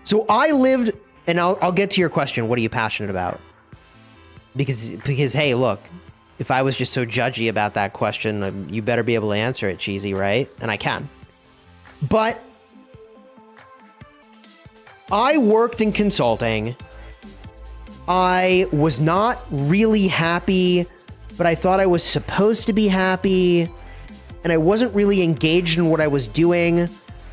So I lived, and I'll get to your question, what are you passionate about? Because hey, look, if I was just so judgy about that question, you better be able to answer it, Cheesy, right? And I can. But I worked in consulting. I was not really happy but I thought I was supposed to be happy, and I wasn't really engaged in what I was doing,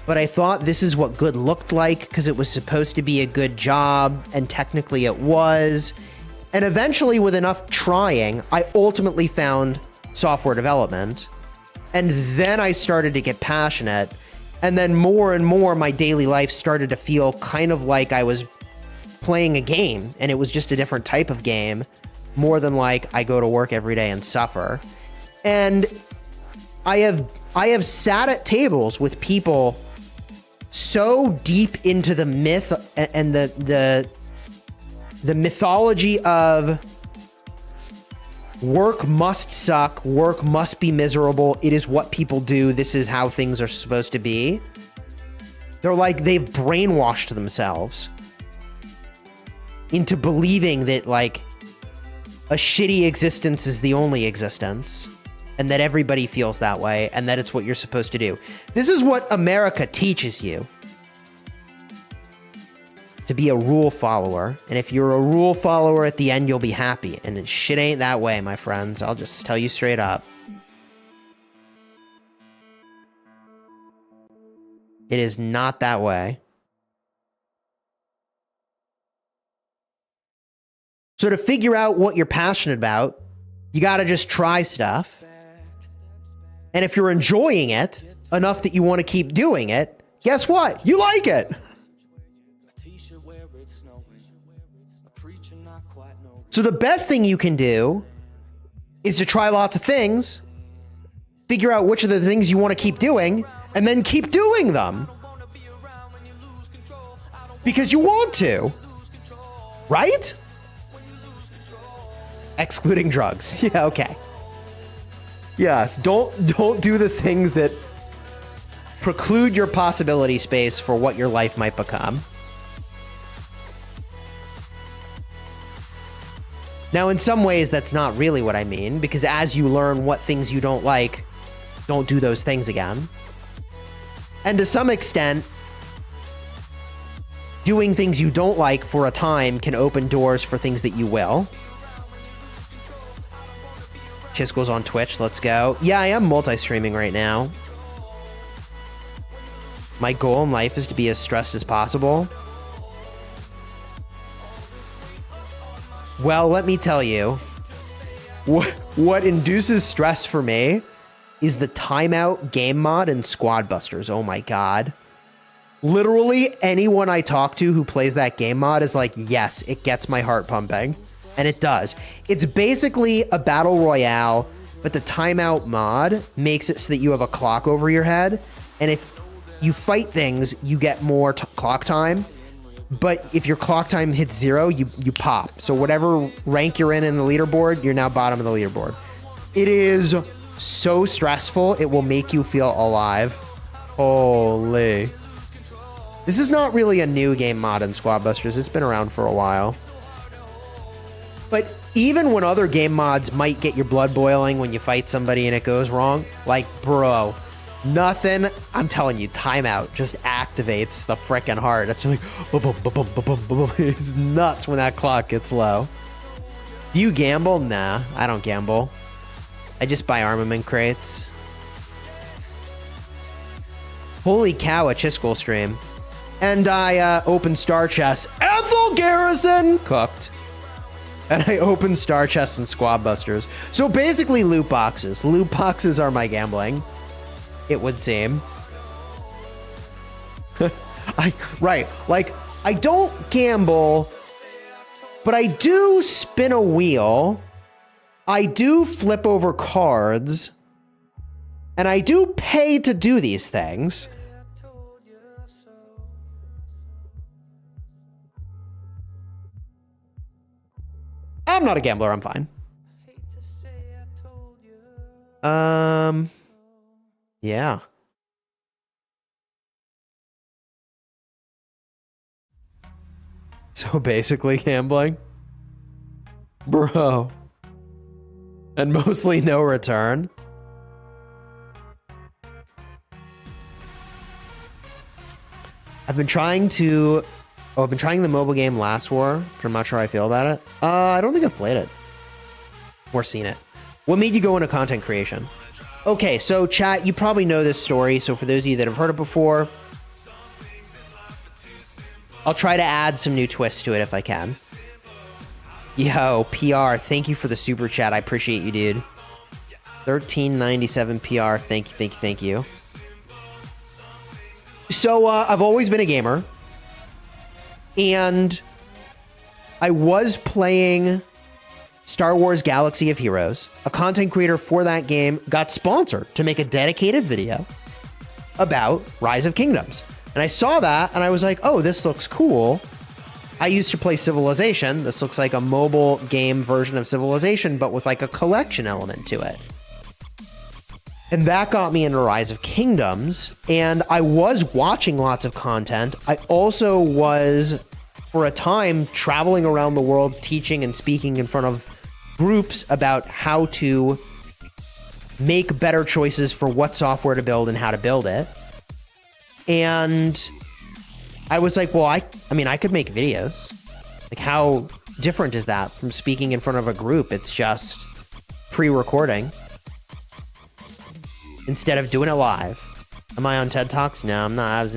but I thought this is what good looked like because it was supposed to be a good job, and technically it was. And eventually, with enough trying, I ultimately found software development, and then I started to get passionate, and then more and more my daily life started to feel kind of like I was playing a game, and it was just a different type of game, more than like I go to work every day and suffer. And I have sat at tables with people so deep into the myth and the mythology of work must suck, work must be miserable, it is what people do, this is how things are supposed to be. They're like, they've brainwashed themselves into believing that like a shitty existence is the only existence, and that everybody feels that way, and that it's what you're supposed to do. This is what America teaches you. To be a rule follower. And if you're a rule follower, at the end, you'll be happy. And shit ain't that way, my friends. I'll just tell you straight up. It is not that way. So to figure out what you're passionate about, you gotta just try stuff. And if you're enjoying it enough that you want to keep doing it, guess what? You like it. So the best thing you can do is to try lots of things, figure out which of the things you want to keep doing, and then keep doing them. Because you want to. Right? Excluding drugs. Yeah, okay. Yes, don't do the things that preclude your possibility space for what your life might become. Now, in some ways, that's not really what I mean, because as you learn what things you don't like, don't do those things again. And to some extent, doing things you don't like for a time can open doors for things that you will. Chisgule's on Twitch, let's go. Yeah, I am multi-streaming right now. My goal in life is to be as stressed as possible. Well, let me tell you, what induces stress for me is the timeout game mod in Squad Busters. Oh my god. Literally anyone I talk to who plays that game mod is like, yes, it gets my heart pumping. And it does. It's basically a battle royale, but the timeout mod makes it so that you have a clock over your head. And if you fight things, you get more clock time. But if your clock time hits 0, you pop. So whatever rank you're in the leaderboard, you're now bottom of the leaderboard. It is so stressful, it will make you feel alive. Holy. This is not really a new game mod in Squad Busters. It's been around for a while. But even when other game mods might get your blood boiling when you fight somebody and it goes wrong, like, bro, nothing, I'm telling you, timeout just activates the frickin' heart. It's just like, boom, boom, boom, boom, boom, boom, boom. It's nuts when that clock gets low. Do you gamble? Nah, I don't gamble. I just buy armament crates. Holy cow, a Chisgule stream. And I opened Star Chest. Ethel Garrison! Cooked. And I opened Star Chest and Squad Busters. So basically loot boxes. Loot boxes are my gambling, it would seem. Right. Like, I don't gamble, but I do spin a wheel. I do flip over cards. And I do pay to do these things. I'm not a gambler, I'm fine. Yeah. So basically gambling? Bro. And mostly no return? I've been trying to... Oh, I've been trying the mobile game Last War, but I'm not sure how I feel about it. I don't think I've played it. Or seen it. What made you go into content creation? Okay, so chat, you probably know this story. So for those of you that have heard it before, I'll try to add some new twists to it if I can. Yo, PR, thank you for the super chat. I appreciate you, dude. 1397 PR, thank you, thank you, thank you. So I've always been a gamer, and I was playing Star Wars Galaxy of Heroes. A content creator for that game got sponsored to make a dedicated video about Rise of Kingdoms. And I saw that and I was like, oh, this looks cool. I used to play Civilization. This looks like a mobile game version of Civilization, but with like a collection element to it. And that got me into Rise of Kingdoms. And I was watching lots of content. I also was, for a time, traveling around the world, teaching and speaking in front of groups about how to make better choices for what software to build and how to build it. And I was like, well, I mean, I could make videos. Like, how different is that from speaking in front of a group? It's just pre-recording instead of doing it live. Am I on TED Talks? No, I'm not. I was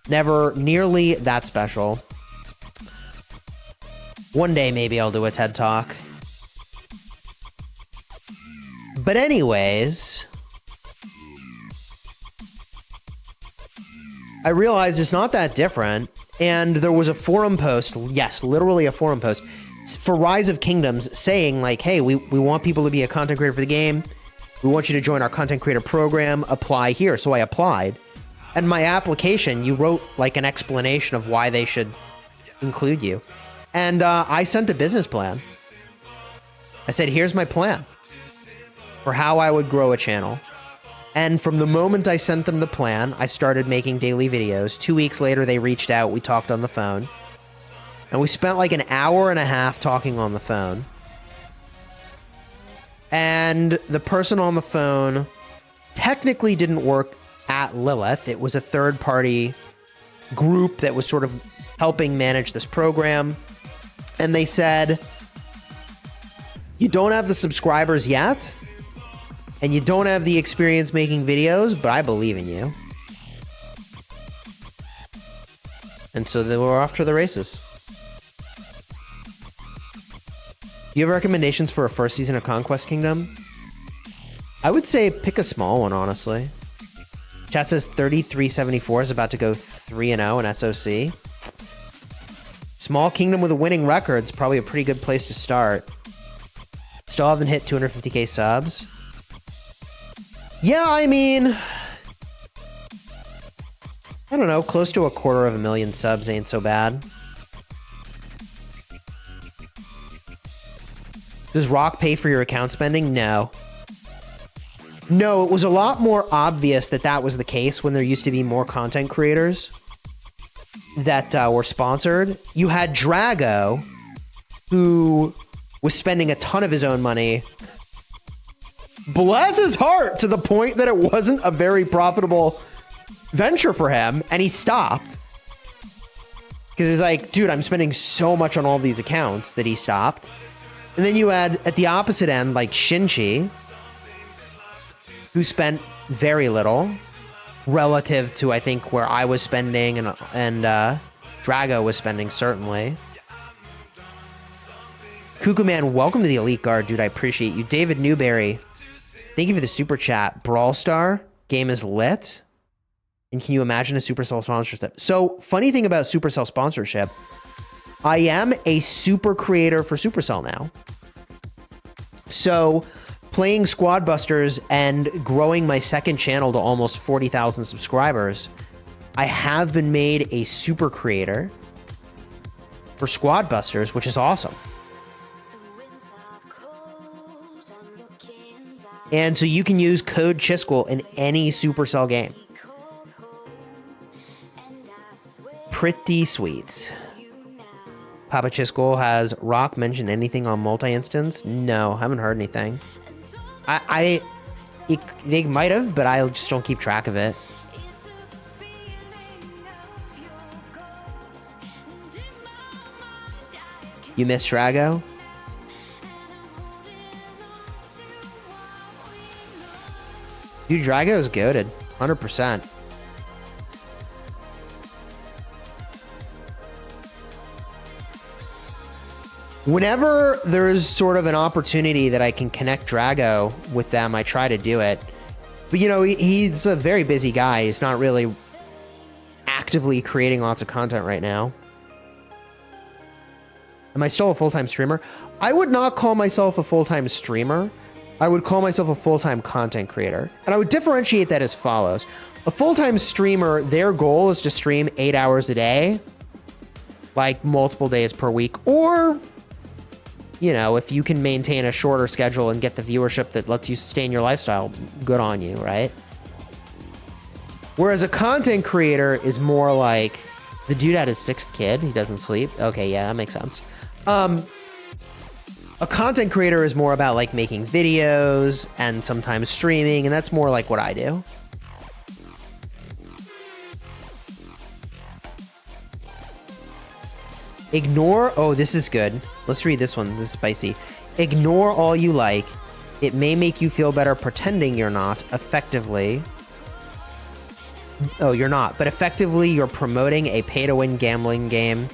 never nearly that special. One day, maybe I'll do a TED Talk. But anyways, I realized it's not that different. And there was a forum post, yes, literally a forum post for Rise of Kingdoms saying like, hey, we want people to be a content creator for the game. We want you to join our content creator program. Apply here. So I applied. And my application, you wrote like an explanation of why they should include you. And I sent a business plan. I said, here's my plan for how I would grow a channel. And from the moment I sent them the plan, I started making daily videos. 2 weeks later, they reached out. We talked on the phone. And we spent like an hour and a half talking on the phone. And the person on the phone technically didn't work at Lilith. It was a third-party group that was sort of helping manage this program. And they said, you don't have the subscribers yet, and you don't have the experience making videos, but I believe in you. And so they were off to the races. Do you have recommendations for a first season of Conquest Kingdom? I would say pick a small one, honestly. Chat says 3374 is about to go 3-0 in SOC. Small kingdom with a winning record is probably a pretty good place to start. Still haven't hit 250k subs. Yeah, I mean, I don't know, close to 250,000 subs ain't so bad. Does Rock pay for your account spending? No. No, it was a lot more obvious that that was the case when there used to be more content creators that were sponsored. You had Drago, who was spending a ton of his own money. Bless his heart, to the point that it wasn't a very profitable venture for him, and he stopped. Because he's like, dude, I'm spending so much on all these accounts that he stopped. And then you had, at the opposite end, like Shinchi, who spent very little relative to, I think, where I was spending and Drago was spending, certainly. Cuckoo Man, welcome to the Elite Guard, dude. I appreciate you. David Newberry, thank you for the super chat. Brawl Star game is lit. And can you imagine a Supercell sponsorship? So, funny thing about Supercell sponsorship, I am a super creator for Supercell now. So, playing Squad Busters and growing my second channel to almost 40,000 subscribers, I have been made a super creator for Squad Busters, which is awesome. And so you can use code Chisgule in any Supercell game. Pretty sweet. Papa Chisgule, has Rock mentioned anything on multi-instance? No, haven't heard anything. They might have, but I just don't keep track of it. You miss Drago? Dude, Drago is goated. 100%. Whenever there's sort of an opportunity that I can connect Drago with them, I try to do it. But, you know, he's a very busy guy. He's not really actively creating lots of content right now. Am I still a full-time streamer? I would not call myself a full-time streamer. I would call myself a full-time content creator. And I would differentiate that as follows. A full-time streamer, their goal is to stream 8 hours a day, like multiple days per week, or, you know, if you can maintain a shorter schedule and get the viewership that lets you sustain your lifestyle, good on you, right? Whereas a content creator is more like, the dude had his 6th kid, he doesn't sleep. Okay, yeah, that makes sense. A content creator is more about like making videos and sometimes streaming, and that's more like what I do. Ignore, oh, this is good. Let's read this one, this is spicy. Ignore all you like. It may make you feel better pretending you're not, effectively. Oh, you're not, but effectively you're promoting a pay-to-win gambling game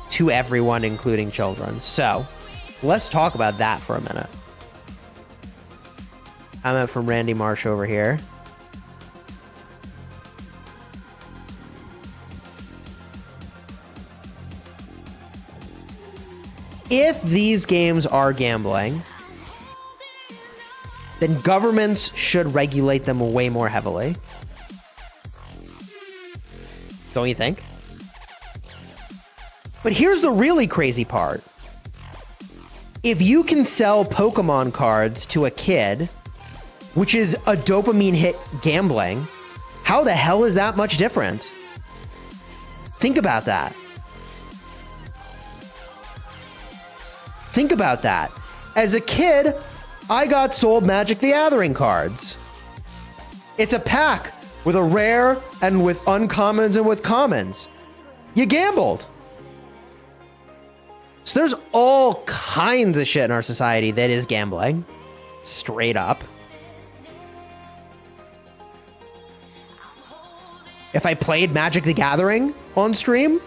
to everyone, including children. So, let's talk about that for a minute. Comment from Randy Marsh over here. If these games are gambling, then governments should regulate them way more heavily. Don't you think? But here's the really crazy part. If you can sell Pokemon cards to a kid, which is a dopamine hit gambling, how the hell is that much different? Think about that. Think about that. As a kid, I got sold Magic the Gathering cards. It's a pack with a rare and with uncommons and with commons. You gambled. So there's all kinds of shit in our society that is gambling. Straight up. If I played Magic the Gathering on stream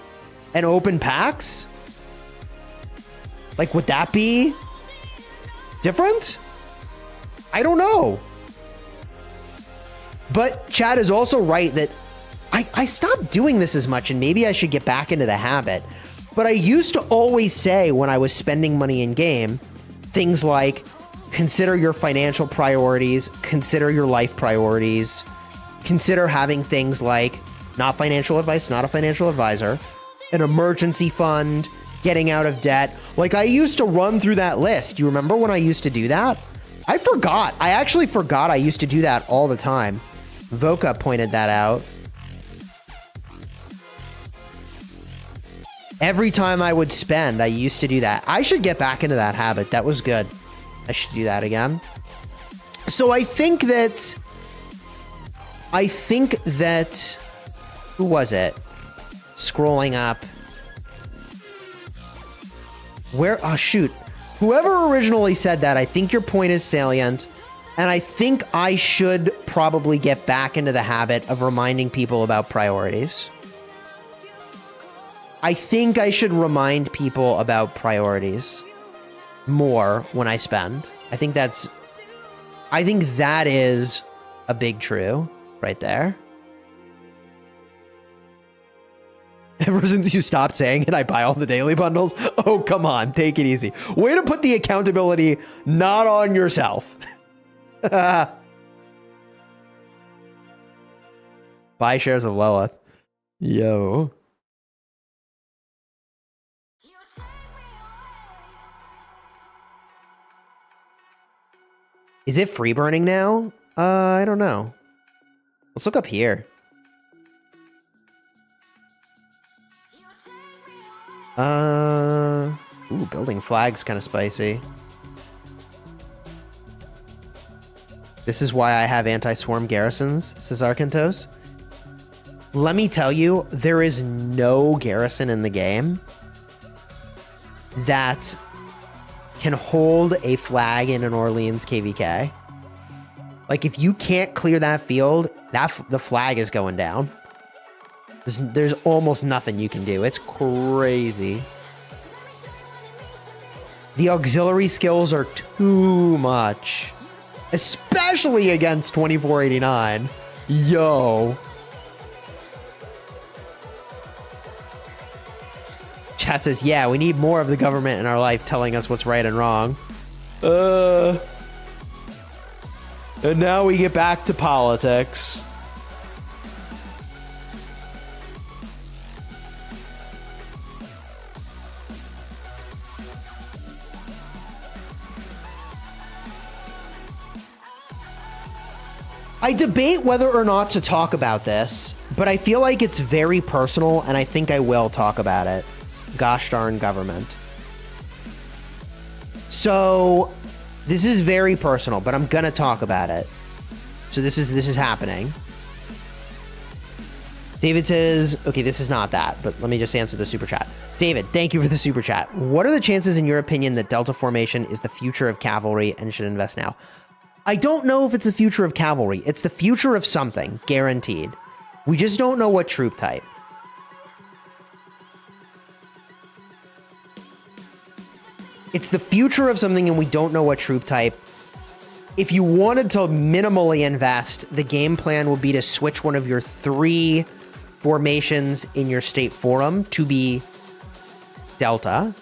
and opened packs, like, would that be different? I don't know. But Chad is also right that I stopped doing this as much, and maybe I should get back into the habit. But I used to always say when I was spending money in game, things like, consider your financial priorities, consider your life priorities, consider having things like, not financial advice, not a financial advisor, an emergency fund, getting out of debt. Like, I used to run through that list. You remember when I used to do that? I forgot. I actually forgot I used to do that all the time. Voka pointed that out. Every time I would spend, I used to do that. I should get back into that habit. That was good. I should do that again. So I think that... Who was it? Scrolling up. Where? Oh, shoot. Whoever originally said that, I think your point is salient. And I think I should probably get back into the habit of reminding people about priorities. I think I should remind people about priorities more when I spend. I think that is a big true right there. Ever since you stopped saying it, I buy all the daily bundles. Oh, come on. Take it easy. Way to put the accountability not on yourself. Buy shares of Lilith. Yo. Is it free burning now? I don't know. Let's look up here. Ooh, building flags kind of spicy. This is why I have anti-swarm garrisons, says Arkantos. Let me tell you, there is no garrison in the game that can hold a flag in an Orleans KvK. Like, if you can't clear that field, the flag is going down. There's almost nothing you can do. It's crazy. The auxiliary skills are too much. Especially against 2489. Yo. Chat says, yeah, we need more of the government in our life telling us what's right and wrong. And now we get back to politics. I debate whether or not to talk about this, but I feel like it's very personal, and I think I will talk about it. Gosh darn government. So, this is very personal, but I'm gonna talk about it. So this is happening. David says, okay, this is not that, but let me just answer the super chat. David, thank you for the super chat. What are the chances, in your opinion, that Delta formation is the future of cavalry and should invest now? I don't know if it's the future of cavalry. It's the future of something, guaranteed. We just don't know what troop type. It's the future of something and we don't know what troop type. If you wanted to minimally invest, the game plan would be to switch one of your 3 formations in your state forum to be Delta.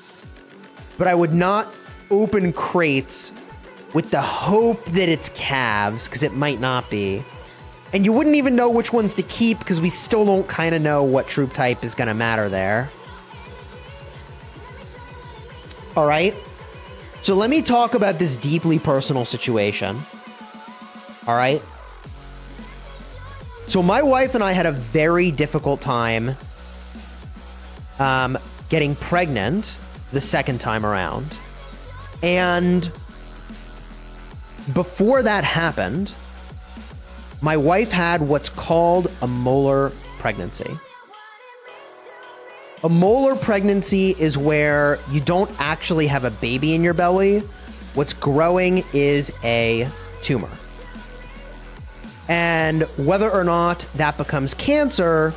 But I would not open crates with the hope that it's calves, because it might not be. And you wouldn't even know which ones to keep, because we still don't kind of know what troop type is going to matter there. All right. So let me talk about this deeply personal situation. All right. So my wife and I had a very difficult time getting pregnant the second time around. And before that happened, my wife had what's called a molar pregnancy. A molar pregnancy is where you don't actually have a baby in your belly. What's growing is a tumor. And whether or not that becomes cancer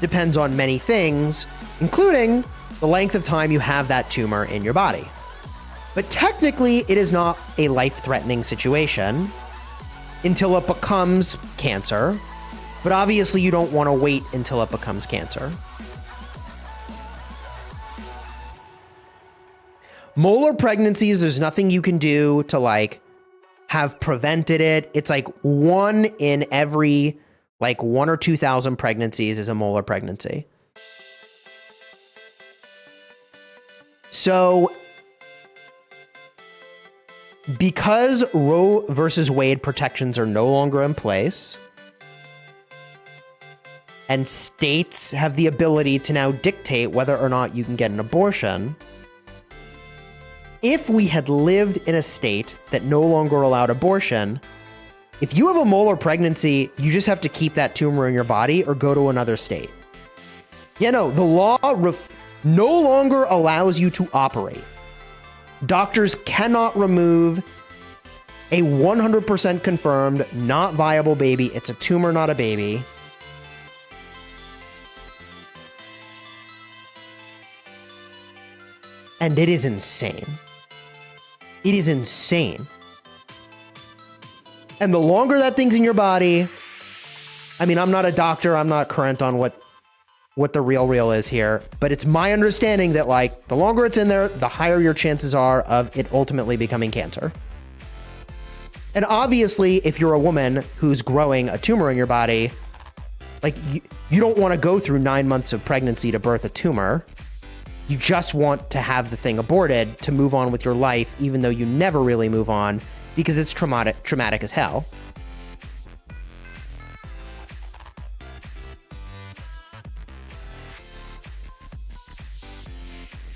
depends on many things, including the length of time you have that tumor in your body. But technically, it is not a life-threatening situation until it becomes cancer. But obviously, you don't want to wait until it becomes cancer. Molar pregnancies, there's nothing you can do to like have prevented it. It's like 1 in every like 1 or 2,000 pregnancies is a molar pregnancy. So because Roe versus Wade protections are no longer in place, and states have the ability to now dictate whether or not you can get an abortion, if we had lived in a state that no longer allowed abortion, if you have a molar pregnancy, you just have to keep that tumor in your body or go to another state. Yeah, no, the law no longer allows you to operate. Doctors cannot remove a 100% confirmed, not viable baby. It's a tumor, not a baby. And it is insane. It is insane. And the longer that thing's in your body, I mean, I'm not a doctor. I'm not current on what the real is here, but it's my understanding that like the longer it's in there, the higher your chances are of it ultimately becoming cancer. And obviously, if you're a woman who's growing a tumor in your body, like you don't want to go through 9 months of pregnancy to birth a tumor. You just want to have the thing aborted to move on with your life, even though you never really move on because it's traumatic as hell.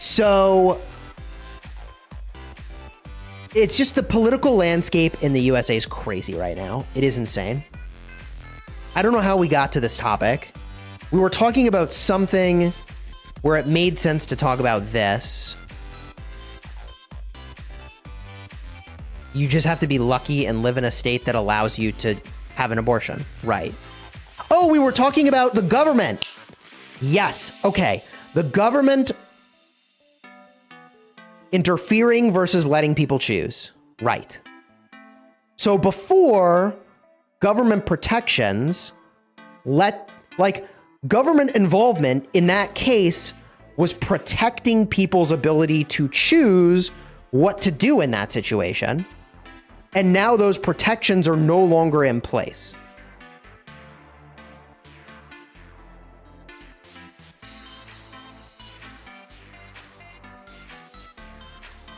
So it's just the political landscape in the USA is crazy right now. It is insane. I don't know how we got to this topic. We were talking about something where it made sense to talk about this. You just have to be lucky and live in a state that allows you to have an abortion. Right. Oh, we were talking about the government. Yes. Okay. The government interfering versus letting people choose. Right. So before, government protections government involvement in that case was protecting people's ability to choose what to do in that situation. And now those protections are no longer in place.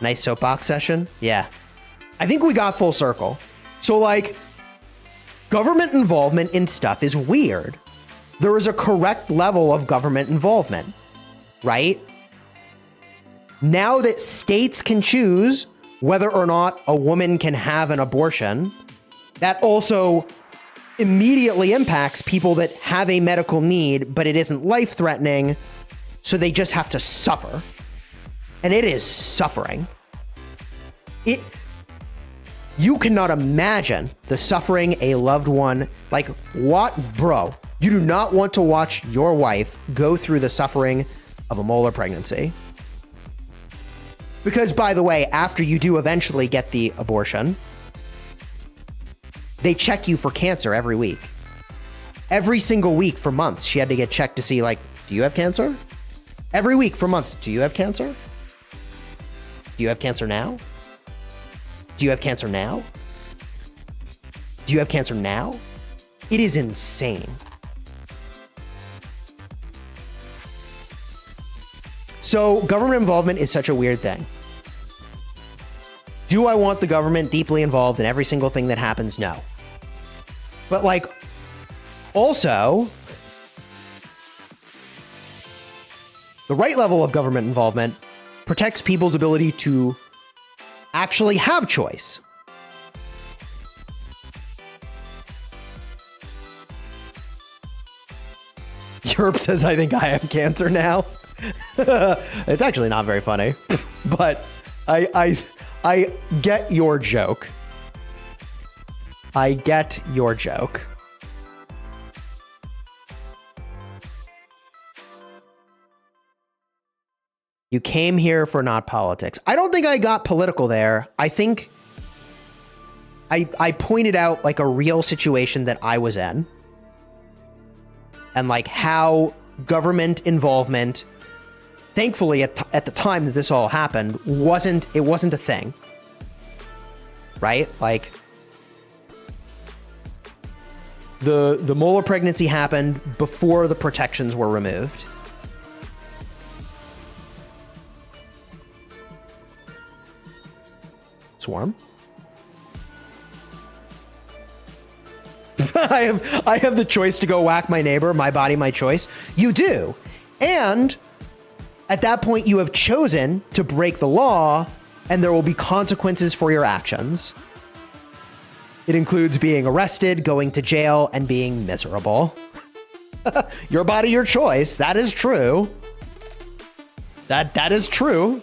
Nice soapbox session. Yeah. I think we got full circle. So like, government involvement in stuff is weird. There is a correct level of government involvement, right? Now that states can choose whether or not a woman can have an abortion, that also immediately impacts people that have a medical need, but it isn't life-threatening, so they just have to suffer. And it is suffering. You cannot imagine the suffering a loved one, like what, bro? You do not want to watch your wife go through the suffering of a molar pregnancy. Because, by the way, after you do eventually get the abortion, they check you for cancer every week. Every single week for months, she had to get checked to see, like, do you have cancer? Every week for months, do you have cancer? Do you have cancer now? Do you have cancer now? Do you have cancer now? It is insane. So government involvement is such a weird thing. Do I want the government deeply involved in every single thing that happens? No. But like, also, the right level of government involvement protects people's ability to actually have choice. Europe says, I think I have cancer now. It's actually not very funny, but I get your joke. I get your joke. You came here for not politics. I don't think I got political there. I think I pointed out like a real situation that I was in. And like how government involvement, thankfully at the time that this all happened, wasn't a thing. Right? Like the molar pregnancy happened before the protections were removed. Swarm. I have the choice to go whack my neighbor, my body, my choice. You do. And at that point, you have chosen to break the law, and there will be consequences for your actions. It includes being arrested, going to jail, and being miserable. Your body, your choice. That is true. That is true.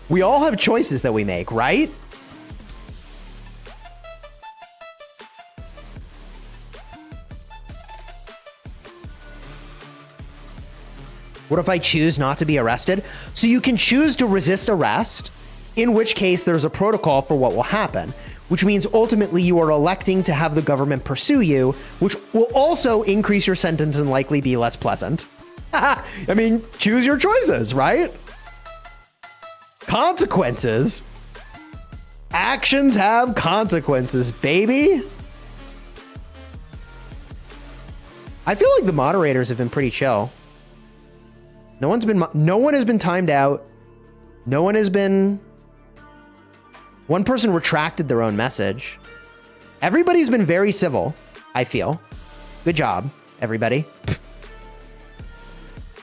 We all have choices that we make, right? What if I choose not to be arrested? So you can choose to resist arrest, in which case there's a protocol for what will happen, which means ultimately you are electing to have the government pursue you, which will also increase your sentence and likely be less pleasant. I mean, choose your choices, right? Consequences. Actions have consequences, baby. I feel like the moderators have been pretty chill. No one has been timed out. No one has been... One person retracted their own message. Everybody's been very civil, I feel. Good job, everybody.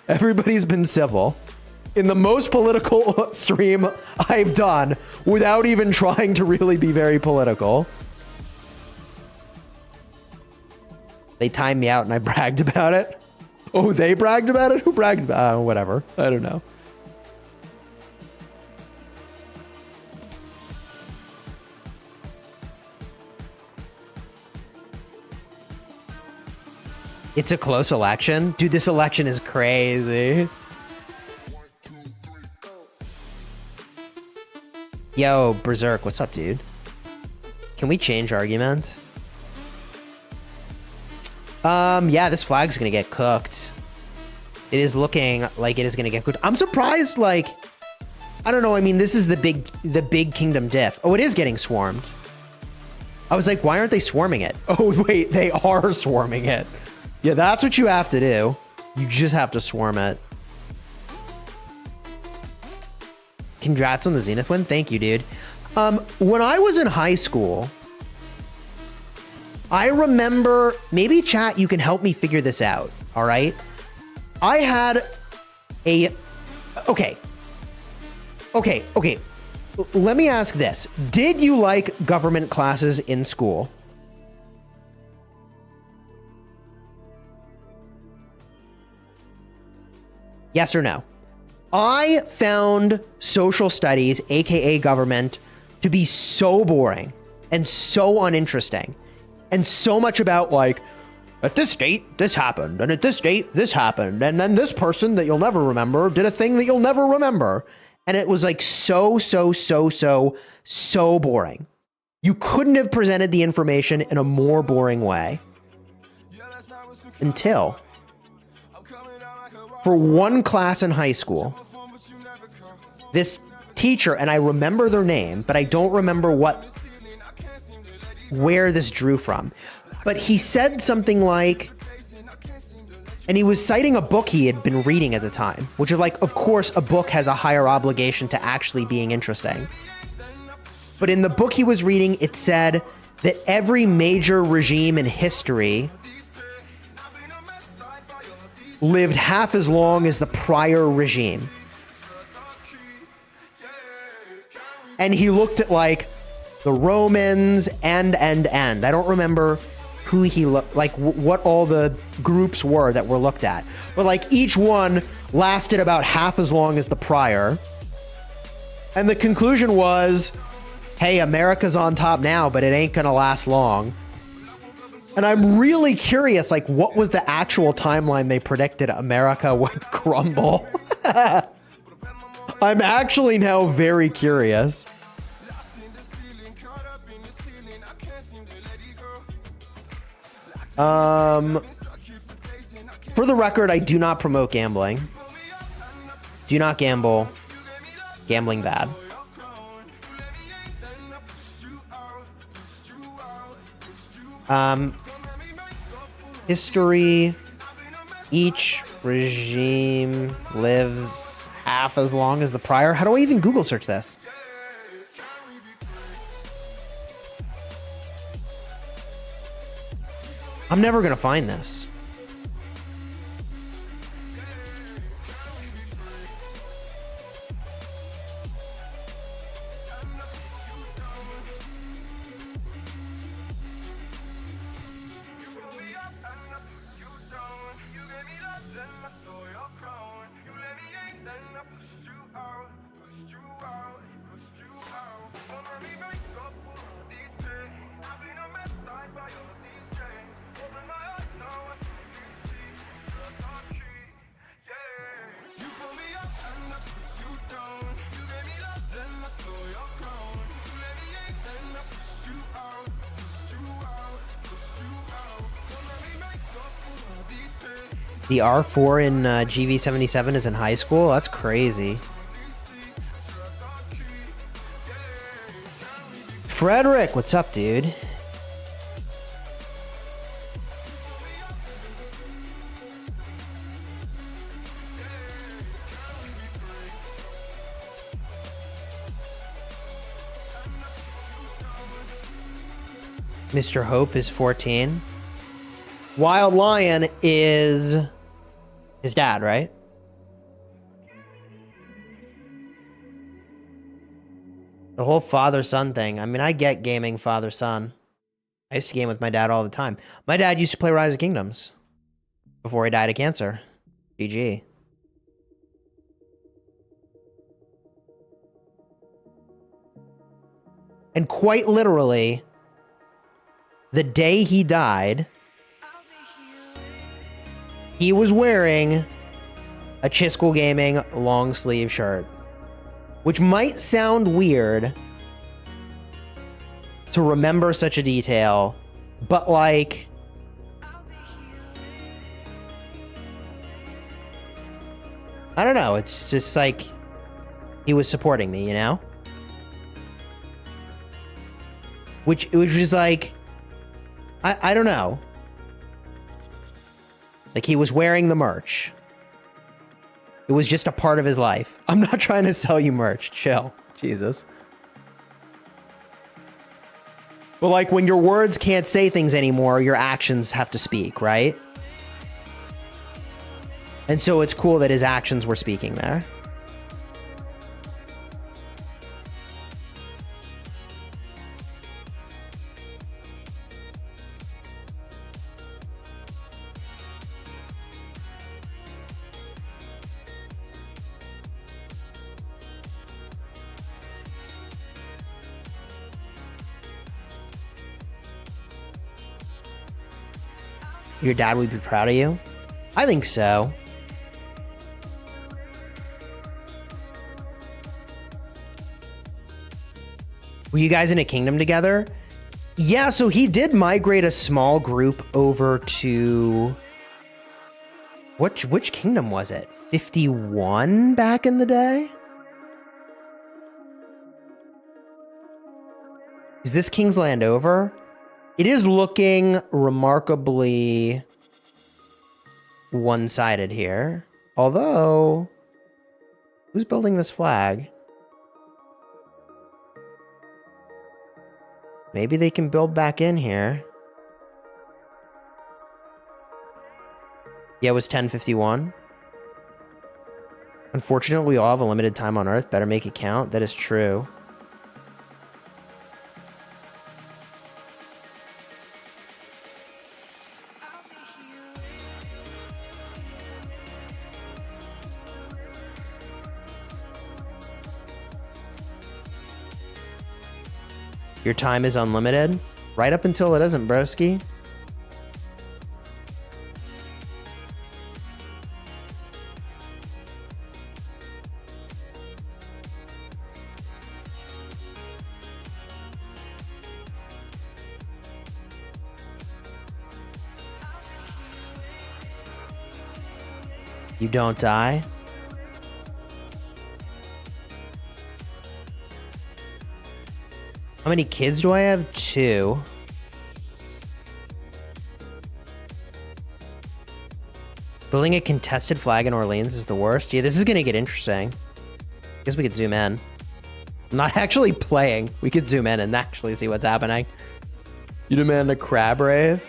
Everybody's been civil. In the most political stream I've done without even trying to really be very political. They timed me out and I bragged about it. Oh, they bragged about it? Who bragged about it? Whatever. I don't know. It's a close election? Dude, this election is crazy. Yo, Berserk, what's up, dude? Can we change argument? Yeah, this flag's gonna get cooked. It is looking like it is gonna get cooked. I'm surprised, like, I don't know, I mean, this is the big kingdom diff. Oh, it is getting swarmed. I was like, why aren't they swarming it? Oh, wait, they are swarming it. Yeah, that's what you have to do. You just have to swarm it. Congrats on the Zenith win. Thank you, dude. When I was in high school, I remember, maybe chat, you can help me figure this out. All right. I had a, okay. Let me ask this. Did you like government classes in school? Yes or no? I found social studies, aka government, to be so boring and so uninteresting, and so much about, like, at this date, this happened, and at this date, this happened, and then this person that you'll never remember did a thing that you'll never remember. And it was like so boring. You couldn't have presented the information in a more boring way. Until, for one class in high school, this teacher, and I remember their name, but I don't remember where this drew from. But he said something like, and he was citing a book he had been reading at the time, which is like, of course, a book has a higher obligation to actually being interesting. But in the book he was reading, it said that every major regime in history lived half as long as the prior regime. And he looked at, like, the Romans and. I don't remember who he looked, like, what all the groups were that were looked at. But, like, each one lasted about half as long as the prior. And the conclusion was, hey, America's on top now, but it ain't gonna last long. And I'm really curious, like, what was the actual timeline they predicted America would crumble? I'm actually now very curious. For the record, I do not promote gambling. Do not gamble. Gambling bad. History. Each regime lives half as long as the prior. How do I even Google search this? I'm never gonna find this. The R4 in GV77 is in high school? That's crazy. Frederick, what's up, dude? Mr. Hope is 14. Wild Lion is his dad, right? The whole father-son thing. I mean, I get gaming father-son. I used to game with my dad all the time. My dad used to play Rise of Kingdoms before he died of cancer. GG. And quite literally, the day he died, He was wearing a Chisgule Gaming long sleeve shirt, which might sound weird to remember such a detail, but like, I don't know. It's just like he was supporting me, you know? Which was like, I don't know. Like he was wearing the merch. It was just a part of his life. I'm not trying to sell you merch. Chill. Jesus. But like when your words can't say things anymore, your actions have to speak, right? And so it's cool that his actions were speaking there. Your dad would be proud of you? I think so. Were you guys in a kingdom together? Yeah, so he did migrate a small group over to... Which kingdom was it? 51 back in the day? Is this King's Land over? It is looking remarkably one-sided here. Although, who's building this flag? Maybe they can build back in here. Yeah, it was 1051. Unfortunately, we all have a limited time on Earth. Better make it count. That is true. Your time is unlimited? Right up until it isn't, broski. You don't die? How many kids do I have? 2. Building a contested flag in Orleans is the worst. Yeah, this is gonna get interesting. I guess we could zoom in. I'm not actually playing. We could zoom in and actually see what's happening. You demand a crab rave?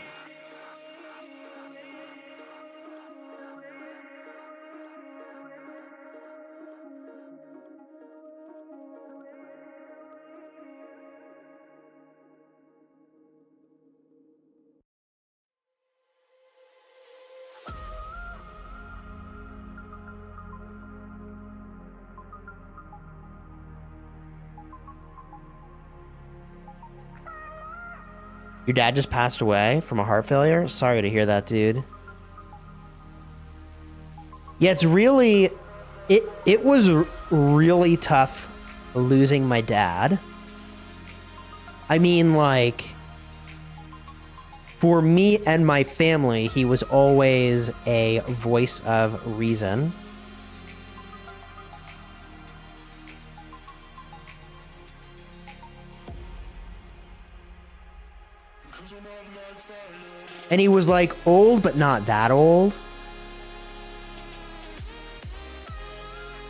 Your dad just passed away from a heart failure? Sorry to hear that, dude. Yeah, it's really... It was really tough losing my dad. I mean, like... For me and my family, he was always a voice of reason. And he was like old, but not that old.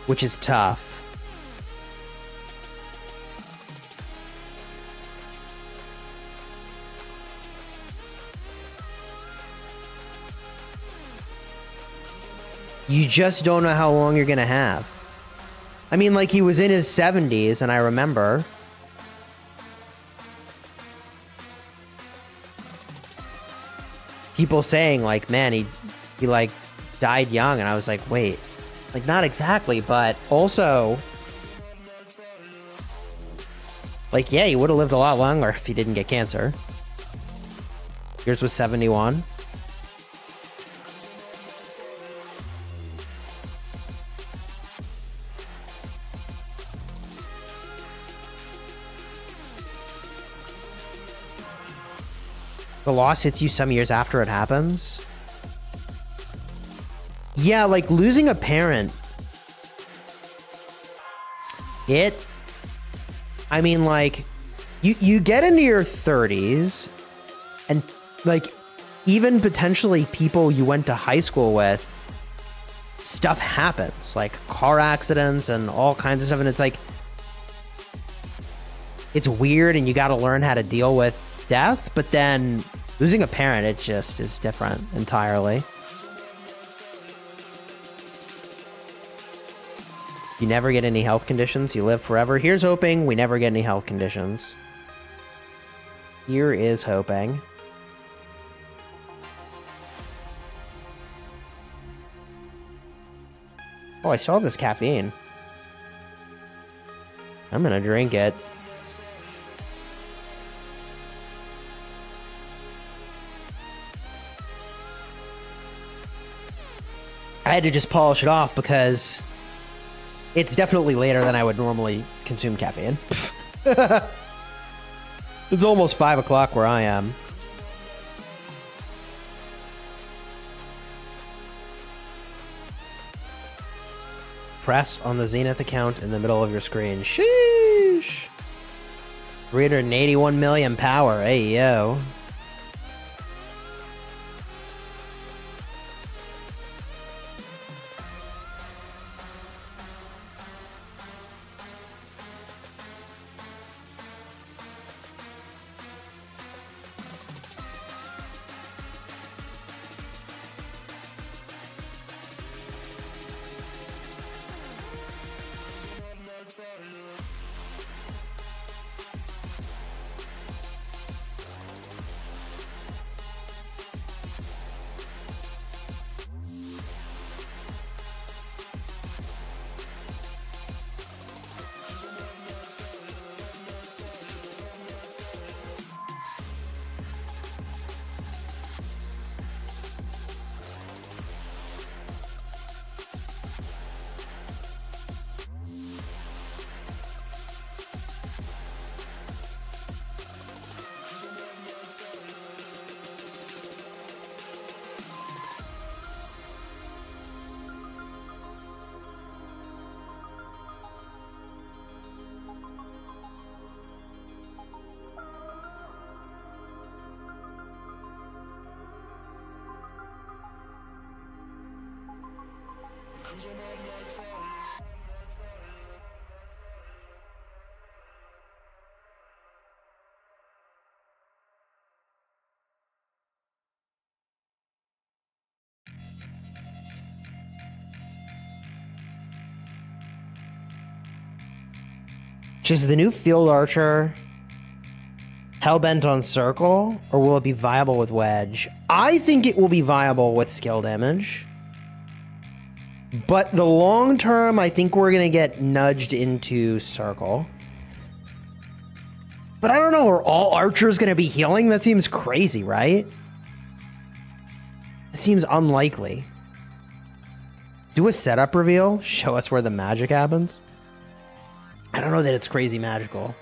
Which is tough. You just don't know how long you're gonna have. I mean, like, he was in his 70s, and I remember. People saying, like, man, he like, died young, and I was like, wait. Like, not exactly, but also... Like, yeah, he would have lived a lot longer if he didn't get cancer. Yours was 71. The loss hits you some years after it happens. Yeah, like losing a parent. I mean, like, you get into your 30s and, like, even potentially people you went to high school with, stuff happens, like car accidents and all kinds of stuff. And it's like, it's weird and you got to learn how to deal with death. But then losing a parent, it just is different entirely. You never get any health conditions. You live forever. Here's hoping we never get any health conditions. Here is hoping. Oh, I still have this caffeine. I'm gonna drink it. I had to just polish it off because it's definitely later than I would normally consume caffeine. It's almost 5 o'clock where I am. Press on the Zenith account in the middle of your screen. Sheesh. 381 million power. Hey, yo. Is the new field archer hellbent on circle, or will it be viable with wedge? I think it will be viable with skill damage. But the long term, I think we're going to get nudged into circle. But I don't know, are all archers going to be healing? That seems crazy, right? It seems unlikely. Do a setup reveal. Show us where the magic happens. I don't know that it's crazy magical.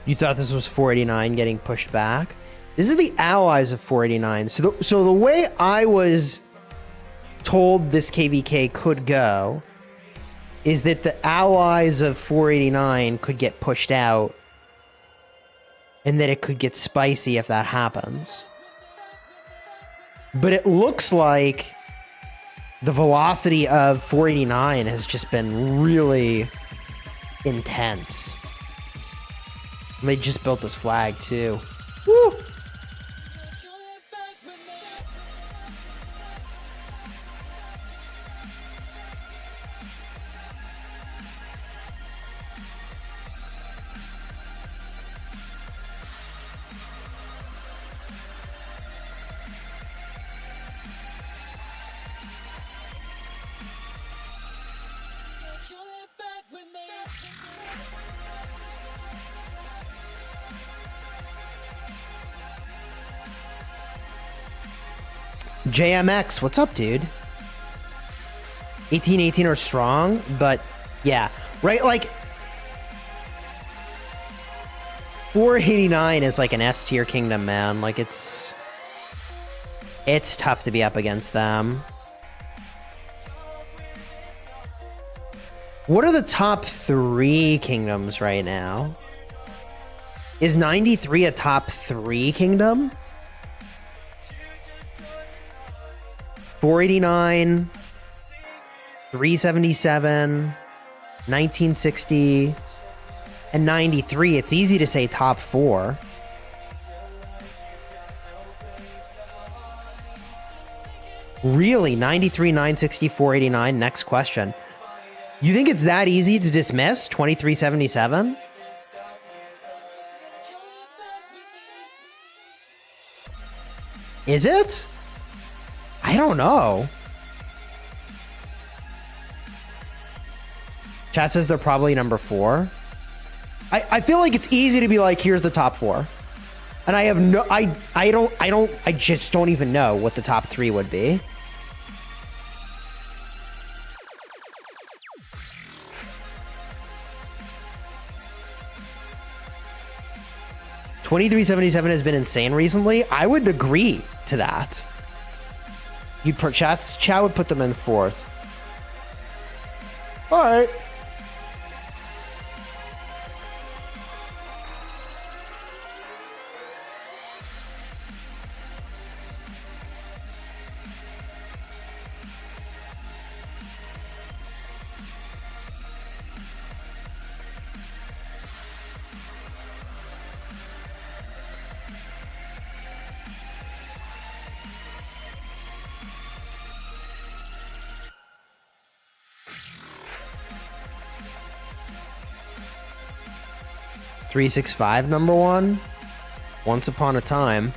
You thought this was 489 getting pushed back? This is the allies of 489. So the way I was told this KvK could go is that the allies of 489 could get pushed out and that it could get spicy if that happens. But it looks like the velocity of 489 has just been really intense. They just built this flag too. Woo! JMX, what's up, dude? 1818 are strong, but yeah, right? Like 489 is like an S tier kingdom, man. Like it's tough to be up against them. What are the top 3 kingdoms right now? Is 93 a top 3 kingdom? 489, 377, 1960, and 93. It's easy to say top 4. Really? 93, 960, 489? Next question. You think it's that easy to dismiss 2377? Is it? I don't know. Chat says they're probably number 4. I feel like it's easy to be like, here's the top 4. And I have no, I just don't even know what the top 3 would be. $23.77 has been insane recently. I would agree to that. Chat would put them in 4th. All right. $365 number 1. Once upon a time.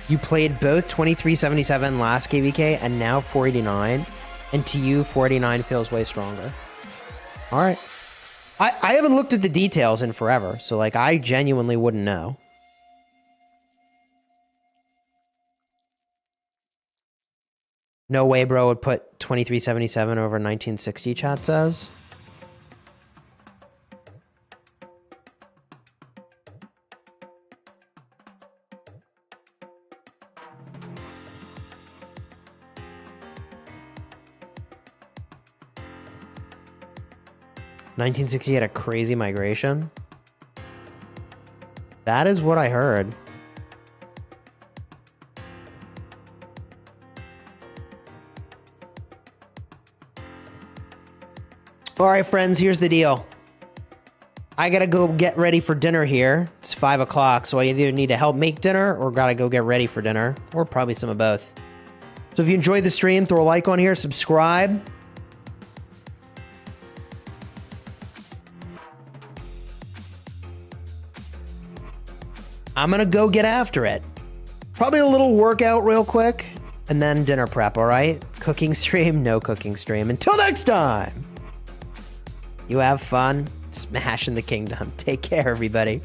You played both 2377 last KvK and now 489, and to you 489 feels way stronger. All right. I haven't looked at the details in forever, so like I genuinely wouldn't know. No way, bro, would put 2377 over 1960, chat says. $1960 had a crazy migration. That is what I heard. All right, friends, here's the deal. I gotta go get ready for dinner here. It's 5 o'clock, so I either need to help make dinner or gotta go get ready for dinner, or probably some of both. So if you enjoyed the stream, throw a like on here, subscribe. I'm gonna go get after it. Probably a little workout real quick, and then dinner prep, all right? Cooking stream, no cooking stream. Until next time! You have fun smashing the kingdom. Take care, everybody.